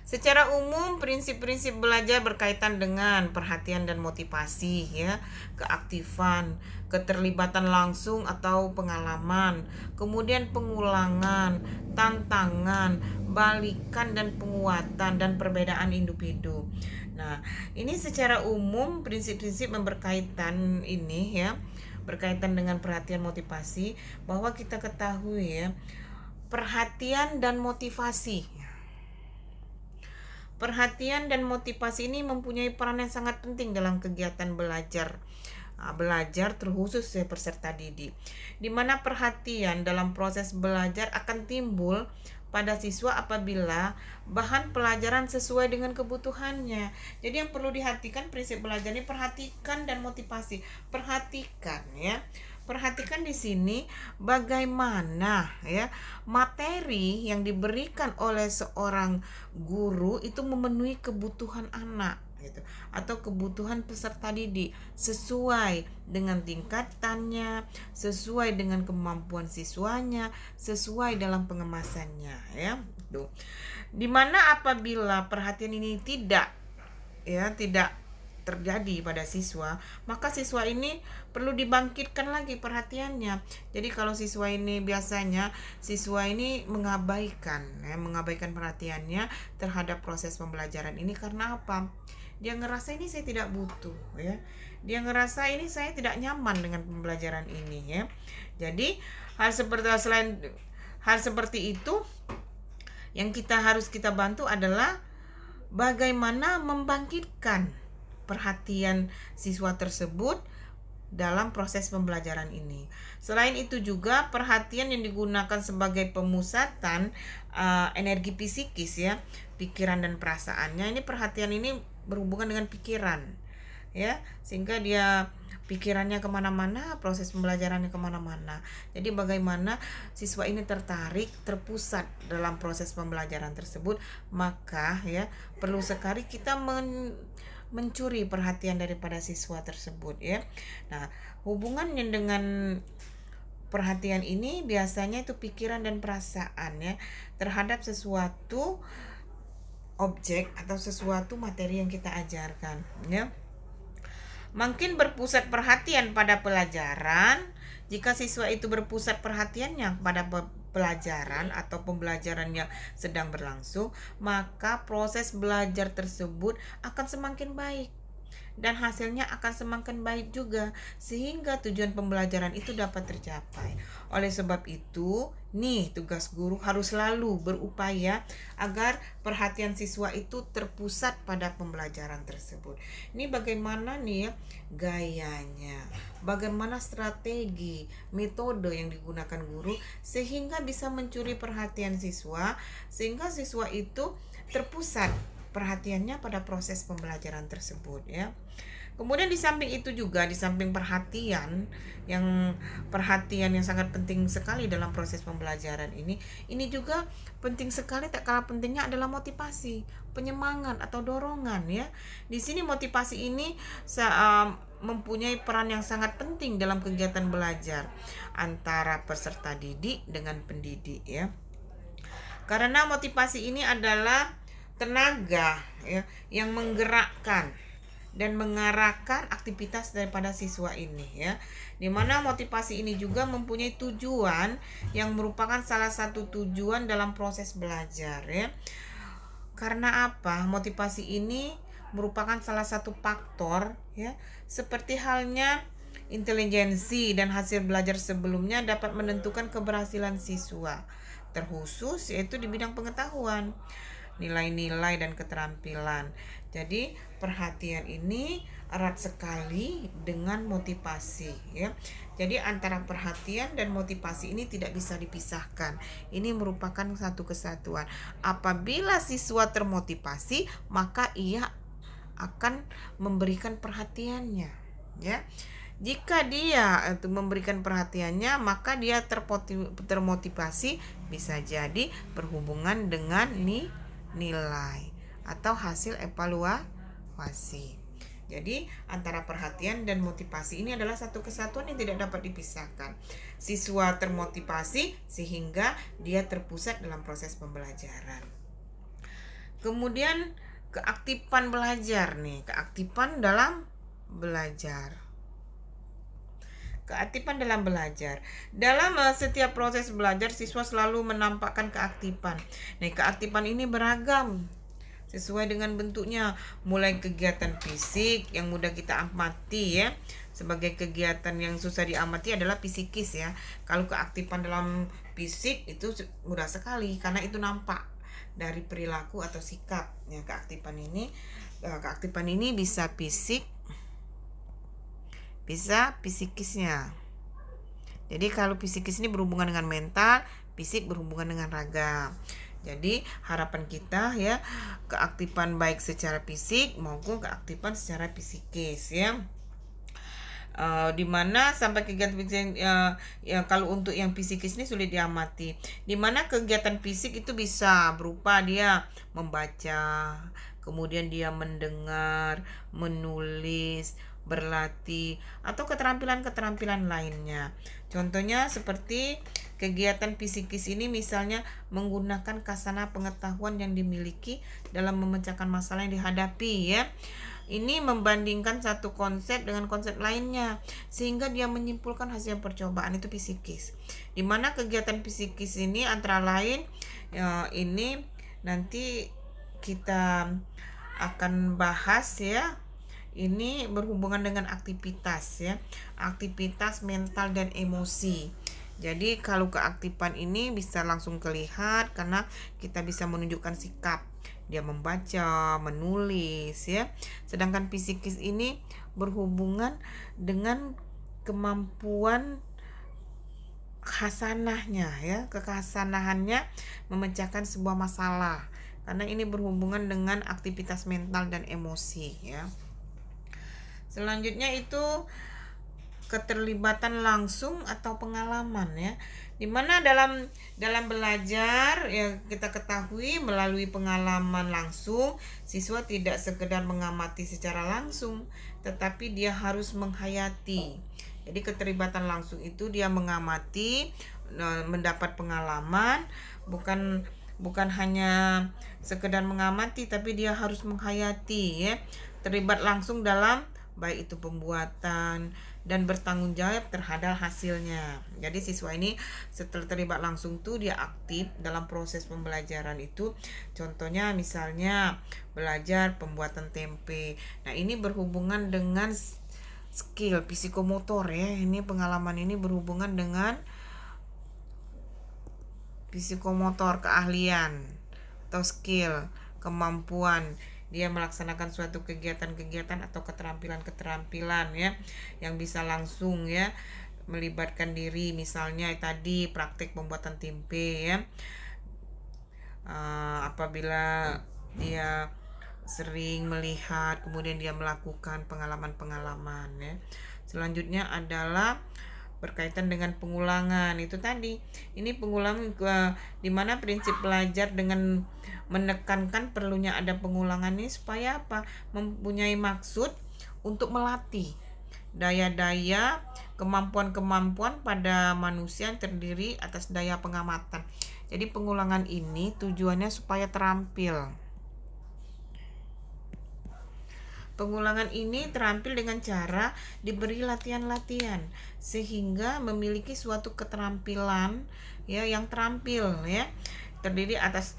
Secara umum, prinsip-prinsip belajar berkaitan dengan perhatian dan motivasi, ya, keaktifan, keterlibatan langsung atau pengalaman, kemudian pengulangan, tantangan, balikan dan penguatan dan perbedaan individu. Nah, ini secara umum prinsip-prinsip yang berkaitan ini, ya, berkaitan dengan perhatian motivasi, bahwa kita ketahui, ya, perhatian dan motivasi. Perhatian dan motivasi ini mempunyai peran yang sangat penting dalam kegiatan belajar terkhusus peserta didik, di mana perhatian dalam proses belajar akan timbul pada siswa apabila bahan pelajaran sesuai dengan kebutuhannya. Jadi yang perlu diperhatikan prinsip belajar ini, perhatikan dan motivasi. Perhatikan, ya. Perhatikan di sini bagaimana, ya, materi yang diberikan oleh seorang guru itu memenuhi kebutuhan anak, gitu, atau kebutuhan peserta didik sesuai dengan tingkatannya, sesuai dengan kemampuan siswanya, sesuai dalam pengemasannya, ya. Tuh. Dimana apabila perhatian ini tidak terjadi pada siswa, maka siswa ini perlu dibangkitkan lagi perhatiannya. Jadi kalau siswa ini biasanya mengabaikan perhatiannya terhadap proses pembelajaran ini karena apa? Dia ngerasa ini saya tidak butuh, ya. Dia ngerasa ini saya tidak nyaman dengan pembelajaran ini, ya. Jadi hal seperti itu yang harus kita bantu adalah bagaimana membangkitkan perhatian siswa tersebut dalam proses pembelajaran ini. Selain itu juga perhatian yang digunakan sebagai pemusatan energi psikis, ya, pikiran dan perasaannya. Ini perhatian ini berhubungan dengan pikiran, ya, sehingga dia pikirannya kemana-mana, proses pembelajarannya kemana-mana. Jadi bagaimana siswa ini terpusat dalam proses pembelajaran tersebut, maka, ya, perlu sekali kita mencuri perhatian daripada siswa tersebut, ya. Nah, hubungannya dengan perhatian ini biasanya itu pikiran dan perasaan, ya, terhadap sesuatu objek atau sesuatu materi yang kita ajarkan, ya. Makin berpusat perhatian pada pelajaran. Jika siswa itu berpusat perhatiannya pada pelajaran atau pembelajaran yang sedang berlangsung, maka proses belajar tersebut akan semakin baik dan hasilnya akan semakin baik juga, sehingga tujuan pembelajaran itu dapat tercapai. Oleh sebab itu, tugas guru harus selalu berupaya agar perhatian siswa itu terpusat pada pembelajaran tersebut. Ini bagaimana ya gayanya, bagaimana strategi, metode yang digunakan guru sehingga bisa mencuri perhatian siswa, sehingga siswa itu terpusat perhatiannya pada proses pembelajaran tersebut ya. Kemudian di samping itu juga, di samping perhatian yang sangat penting sekali dalam proses pembelajaran ini juga penting sekali, tak kalah pentingnya adalah motivasi, penyemangat atau dorongan ya. Di sini motivasi ini mempunyai peran yang sangat penting dalam kegiatan belajar antara peserta didik dengan pendidik ya. Karena motivasi ini adalah tenaga ya yang menggerakkan dan mengarahkan aktivitas daripada siswa ini ya. Dimana motivasi ini juga mempunyai tujuan yang merupakan salah satu tujuan dalam proses belajar ya. Karena apa? Motivasi ini merupakan salah satu faktor ya, seperti halnya intelijensi dan hasil belajar sebelumnya dapat menentukan keberhasilan siswa, terkhusus yaitu di bidang pengetahuan, nilai-nilai dan keterampilan. Jadi perhatian ini erat sekali dengan motivasi ya. Jadi antara perhatian dan motivasi ini tidak bisa dipisahkan. Ini merupakan satu kesatuan. Apabila siswa termotivasi, maka ia akan memberikan perhatiannya ya. Jika dia memberikan perhatiannya, maka dia termotivasi, bisa jadi berhubungan dengan nilai atau hasil evaluasi. Jadi antara perhatian dan motivasi ini adalah satu kesatuan yang tidak dapat dipisahkan. Siswa termotivasi sehingga dia terpusat dalam proses pembelajaran. Kemudian keaktifan belajar keaktifan dalam belajar. Keaktifan dalam belajar. Dalam setiap proses belajar, siswa selalu menampakkan keaktifan. Keaktifan ini beragam sesuai dengan bentuknya, mulai kegiatan fisik yang mudah kita amati ya. Sebagai kegiatan yang susah diamati adalah psikis ya. Kalau keaktifan dalam fisik itu mudah sekali karena itu nampak dari perilaku atau sikap ya. Keaktifan ini bisa fisik, bisa psikisnya. Jadi kalau psikis ini berhubungan dengan mental, fisik berhubungan dengan raga. Jadi harapan kita ya, keaktifan baik secara fisik maupun keaktifan secara psikis ya. Dimana sampai kegiatan fisik ya, kalau untuk yang psikis ini sulit diamati. Dimana kegiatan fisik itu bisa berupa dia membaca, kemudian dia mendengar, menulis, berlatih, atau keterampilan-keterampilan lainnya. Contohnya seperti kegiatan psikis ini misalnya menggunakan kasana pengetahuan yang dimiliki dalam memecahkan masalah yang dihadapi ya. Ini membandingkan satu konsep dengan konsep lainnya sehingga dia menyimpulkan hasil percobaan, itu psikis. Dimana kegiatan psikis ini antara lain ini nanti kita akan bahas ya. Ini berhubungan dengan aktivitas ya, aktivitas mental dan emosi. Jadi kalau keaktifan ini bisa langsung kelihatan karena kita bisa menunjukkan sikap, dia membaca, menulis ya. Sedangkan psikis ini berhubungan dengan kemampuan khasanahnya ya, kekasanahannya memecahkan sebuah masalah. Karena ini berhubungan dengan aktivitas mental dan emosi ya. Selanjutnya itu keterlibatan langsung atau pengalaman ya. Dimana dalam belajar ya, kita ketahui melalui pengalaman langsung, siswa tidak sekedar mengamati secara langsung, tetapi dia harus menghayati. Jadi keterlibatan langsung itu dia mengamati, mendapat pengalaman, bukan hanya sekedar mengamati, tapi dia harus menghayati ya, terlibat langsung dalam baik itu pembuatan dan bertanggung jawab terhadap hasilnya. Jadi siswa ini setelah terlibat langsung tuh dia aktif dalam proses pembelajaran itu. Contohnya misalnya belajar pembuatan tempe. Nah, ini berhubungan dengan skill psikomotor ya. Ini pengalaman ini berhubungan dengan psikomotor, keahlian atau skill, kemampuan dia melaksanakan suatu kegiatan-kegiatan atau keterampilan-keterampilan ya yang bisa langsung ya melibatkan diri, misalnya tadi praktik pembuatan tempe ya. Apabila dia sering melihat kemudian dia melakukan pengalaman-pengalaman ya. Selanjutnya adalah berkaitan dengan pengulangan itu tadi. Ini pengulangan di mana prinsip belajar dengan menekankan perlunya ada pengulangan ini supaya apa? Mempunyai maksud untuk melatih daya-daya, kemampuan-kemampuan pada manusia yang terdiri atas daya pengamatan. Jadi pengulangan ini tujuannya supaya terampil. Pengulangan ini terampil dengan cara diberi latihan-latihan sehingga memiliki suatu keterampilan ya yang terampil ya. Terdiri atas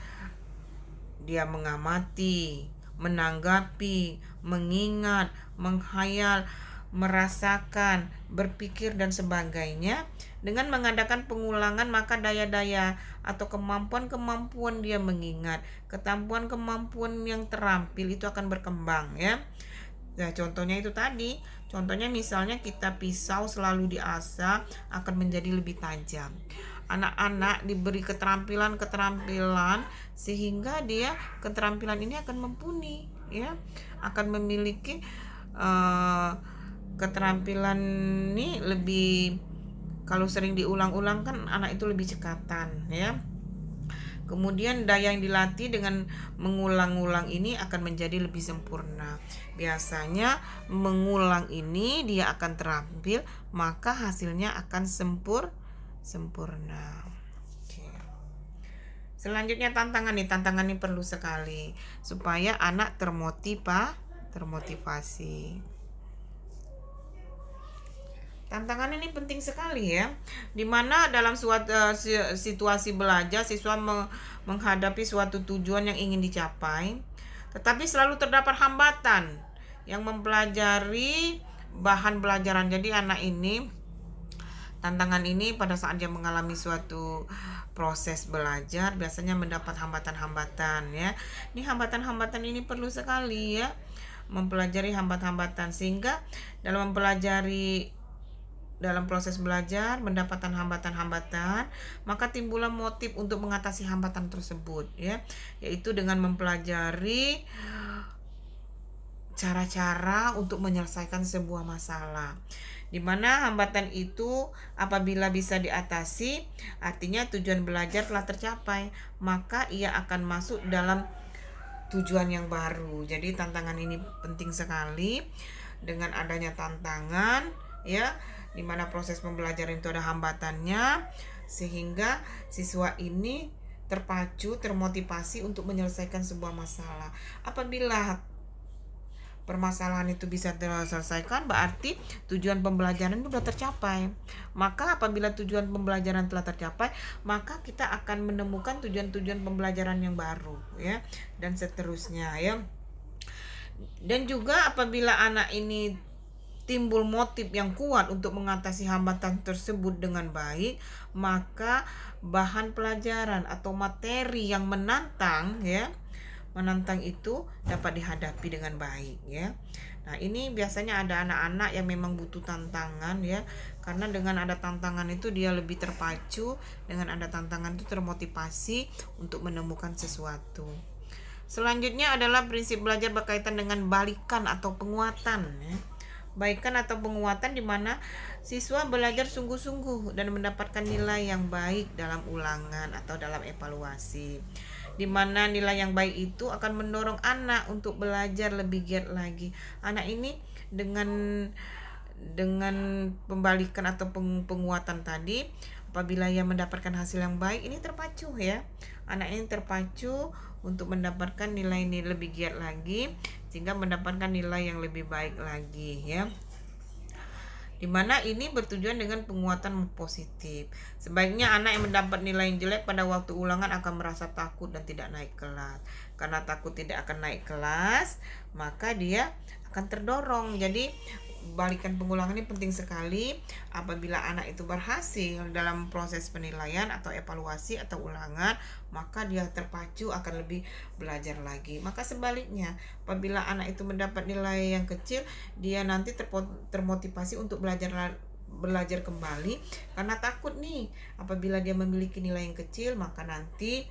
dia mengamati, menanggapi, mengingat, menghayal, merasakan, berpikir dan sebagainya. Dengan mengadakan pengulangan maka daya-daya atau kemampuan-kemampuan dia mengingat, kemampuan yang terampil itu akan berkembang ya. Nah, contohnya itu tadi. Contohnya misalnya kita pisau selalu diasah akan menjadi lebih tajam. Anak-anak diberi keterampilan-keterampilan sehingga dia keterampilan ini akan mumpuni ya. Akan memiliki keterampilan ini lebih, kalau sering diulang-ulang kan anak itu lebih cekatan ya. Kemudian daya yang dilatih dengan mengulang-ulang ini akan menjadi lebih sempurna. Biasanya mengulang ini dia akan terampil, maka hasilnya akan sempurna. Oke. Selanjutnya tantangan ini perlu sekali supaya anak termotivasi. Tantangan ini penting sekali ya, dimana dalam suatu situasi belajar siswa menghadapi suatu tujuan yang ingin dicapai, tetapi selalu terdapat hambatan yang mempelajari bahan pelajaran. Jadi anak ini, tantangan ini pada saat dia mengalami suatu proses belajar biasanya mendapat hambatan-hambatan ya. Ini hambatan-hambatan ini perlu sekali ya, mempelajari hambatan-hambatan sehingga dalam proses belajar mendapatkan hambatan-hambatan, maka timbullah motif untuk mengatasi hambatan tersebut ya, yaitu dengan mempelajari cara-cara untuk menyelesaikan sebuah masalah. Di mana hambatan itu apabila bisa diatasi, artinya tujuan belajar telah tercapai, maka ia akan masuk dalam tujuan yang baru. Jadi tantangan ini penting sekali. Dengan adanya tantangan ya, di mana proses pembelajaran itu ada hambatannya, sehingga siswa ini terpacu, termotivasi untuk menyelesaikan sebuah masalah. Apabila permasalahan itu bisa terselesaikan, berarti tujuan pembelajaran itu sudah tercapai. Maka apabila tujuan pembelajaran telah tercapai, maka kita akan menemukan tujuan-tujuan pembelajaran yang baru ya, dan seterusnya ya. Dan juga apabila anak ini timbul motif yang kuat untuk mengatasi hambatan tersebut dengan baik, maka bahan pelajaran atau materi yang menantang itu dapat dihadapi dengan baik ya. Nah, ini biasanya ada anak-anak yang memang butuh tantangan ya, karena dengan ada tantangan itu dia lebih terpacu, dengan ada tantangan itu termotivasi untuk menemukan sesuatu. Selanjutnya adalah prinsip belajar berkaitan dengan balikan atau penguatan ya. Baikan atau penguatan di mana siswa belajar sungguh-sungguh dan mendapatkan nilai yang baik dalam ulangan atau dalam evaluasi. Di mana nilai yang baik itu akan mendorong anak untuk belajar lebih giat lagi. Anak ini dengan pembalikan atau penguatan tadi, apabila ia mendapatkan hasil yang baik, ini terpacu ya. Anak ini terpacu untuk mendapatkan nilai lebih giat lagi. sehingga mendapatkan nilai yang lebih baik lagi ya. Dimana ini bertujuan dengan penguatan positif. Sebaiknya anak yang mendapat nilai yang jelek pada waktu ulangan akan merasa takut dan tidak naik kelas. Karena takut tidak akan naik kelas, maka dia akan terdorong. Jadi balikan pengulangan ini penting sekali. Apabila anak itu berhasil dalam proses penilaian atau evaluasi atau ulangan, maka dia terpacu akan lebih belajar lagi. Maka sebaliknya, apabila anak itu mendapat nilai yang kecil, dia nanti termotivasi untuk belajar kembali karena takut nih, apabila dia memiliki nilai yang kecil maka nanti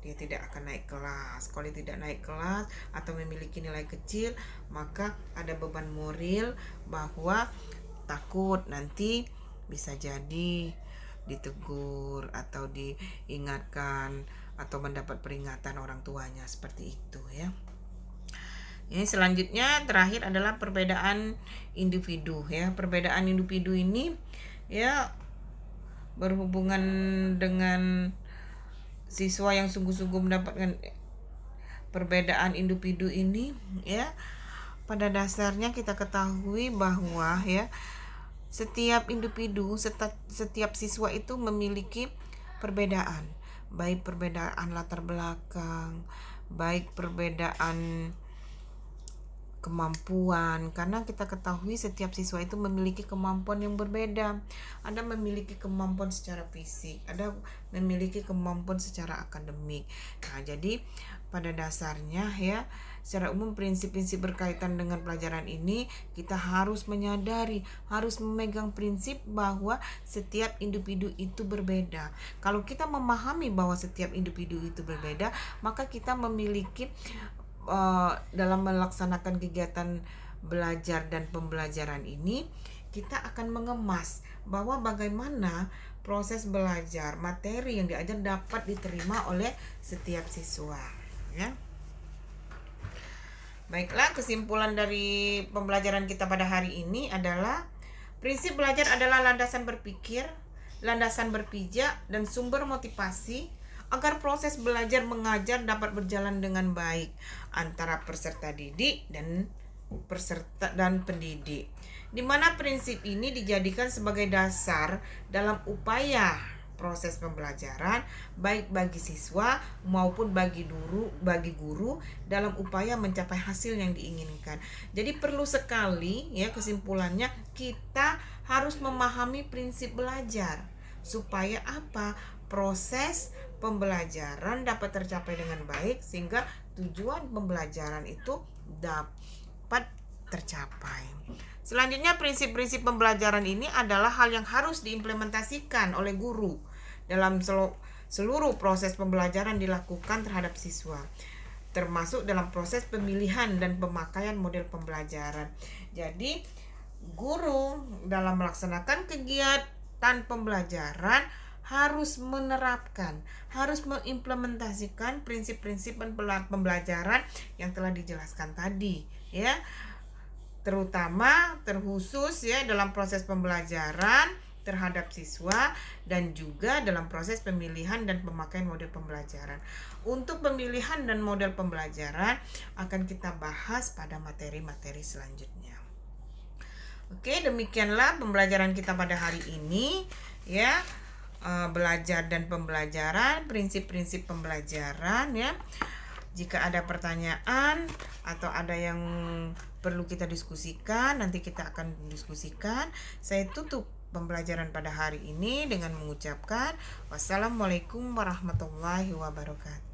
dia tidak akan naik kelas. Kalau dia tidak naik kelas atau memiliki nilai kecil, maka ada beban moral bahwa takut nanti bisa jadi ditegur atau diingatkan atau mendapat peringatan orang tuanya, seperti itu ya. Ini selanjutnya terakhir adalah perbedaan individu ya. Perbedaan individu ini ya berhubungan dengan siswa yang sungguh-sungguh mendapatkan perbedaan individu ini ya. Pada dasarnya kita ketahui bahwa ya setiap individu, setiap siswa itu memiliki perbedaan, baik perbedaan latar belakang, baik perbedaan kemampuan, karena kita ketahui setiap siswa itu memiliki kemampuan yang berbeda. Ada memiliki kemampuan secara fisik, ada memiliki kemampuan secara akademik. Nah, jadi pada dasarnya ya, secara umum prinsip-prinsip berkaitan dengan pelajaran ini kita harus menyadari, harus memegang prinsip bahwa setiap individu itu berbeda. Kalau kita memahami bahwa setiap individu itu berbeda, maka kita memiliki dalam melaksanakan kegiatan belajar dan pembelajaran ini, kita akan mengemas bahwa bagaimana proses belajar, materi yang diajar dapat diterima oleh setiap siswa ya. Baiklah, kesimpulan dari pembelajaran kita pada hari ini adalah prinsip belajar adalah landasan berpikir, landasan berpijak, dan sumber motivasi agar proses belajar mengajar dapat berjalan dengan baik antara peserta didik dan pendidik. Di mana prinsip ini dijadikan sebagai dasar dalam upaya proses pembelajaran baik bagi siswa maupun bagi guru dalam upaya mencapai hasil yang diinginkan. Jadi perlu sekali ya, kesimpulannya kita harus memahami prinsip belajar supaya apa? Proses pembelajaran dapat tercapai dengan baik sehingga tujuan pembelajaran itu dapat tercapai. Selanjutnya, prinsip-prinsip pembelajaran ini adalah hal yang harus diimplementasikan oleh guru dalam seluruh proses pembelajaran dilakukan terhadap siswa, termasuk dalam proses pemilihan dan pemakaian model pembelajaran. Jadi, guru dalam melaksanakan kegiatan pembelajaran harus menerapkan, harus mengimplementasikan prinsip-prinsip pembelajaran yang telah dijelaskan tadi ya, terkhusus ya dalam proses pembelajaran terhadap siswa dan juga dalam proses pemilihan dan pemakaian model pembelajaran. Untuk pemilihan dan model pembelajaran akan kita bahas pada materi-materi selanjutnya. Oke, demikianlah pembelajaran kita pada hari ini ya. Belajar dan pembelajaran, prinsip-prinsip pembelajaran ya. Jika ada pertanyaan atau ada yang perlu kita diskusikan, nanti kita akan diskusikan. Saya tutup pembelajaran pada hari ini dengan mengucapkan wassalamualaikum warahmatullahi wabarakatuh.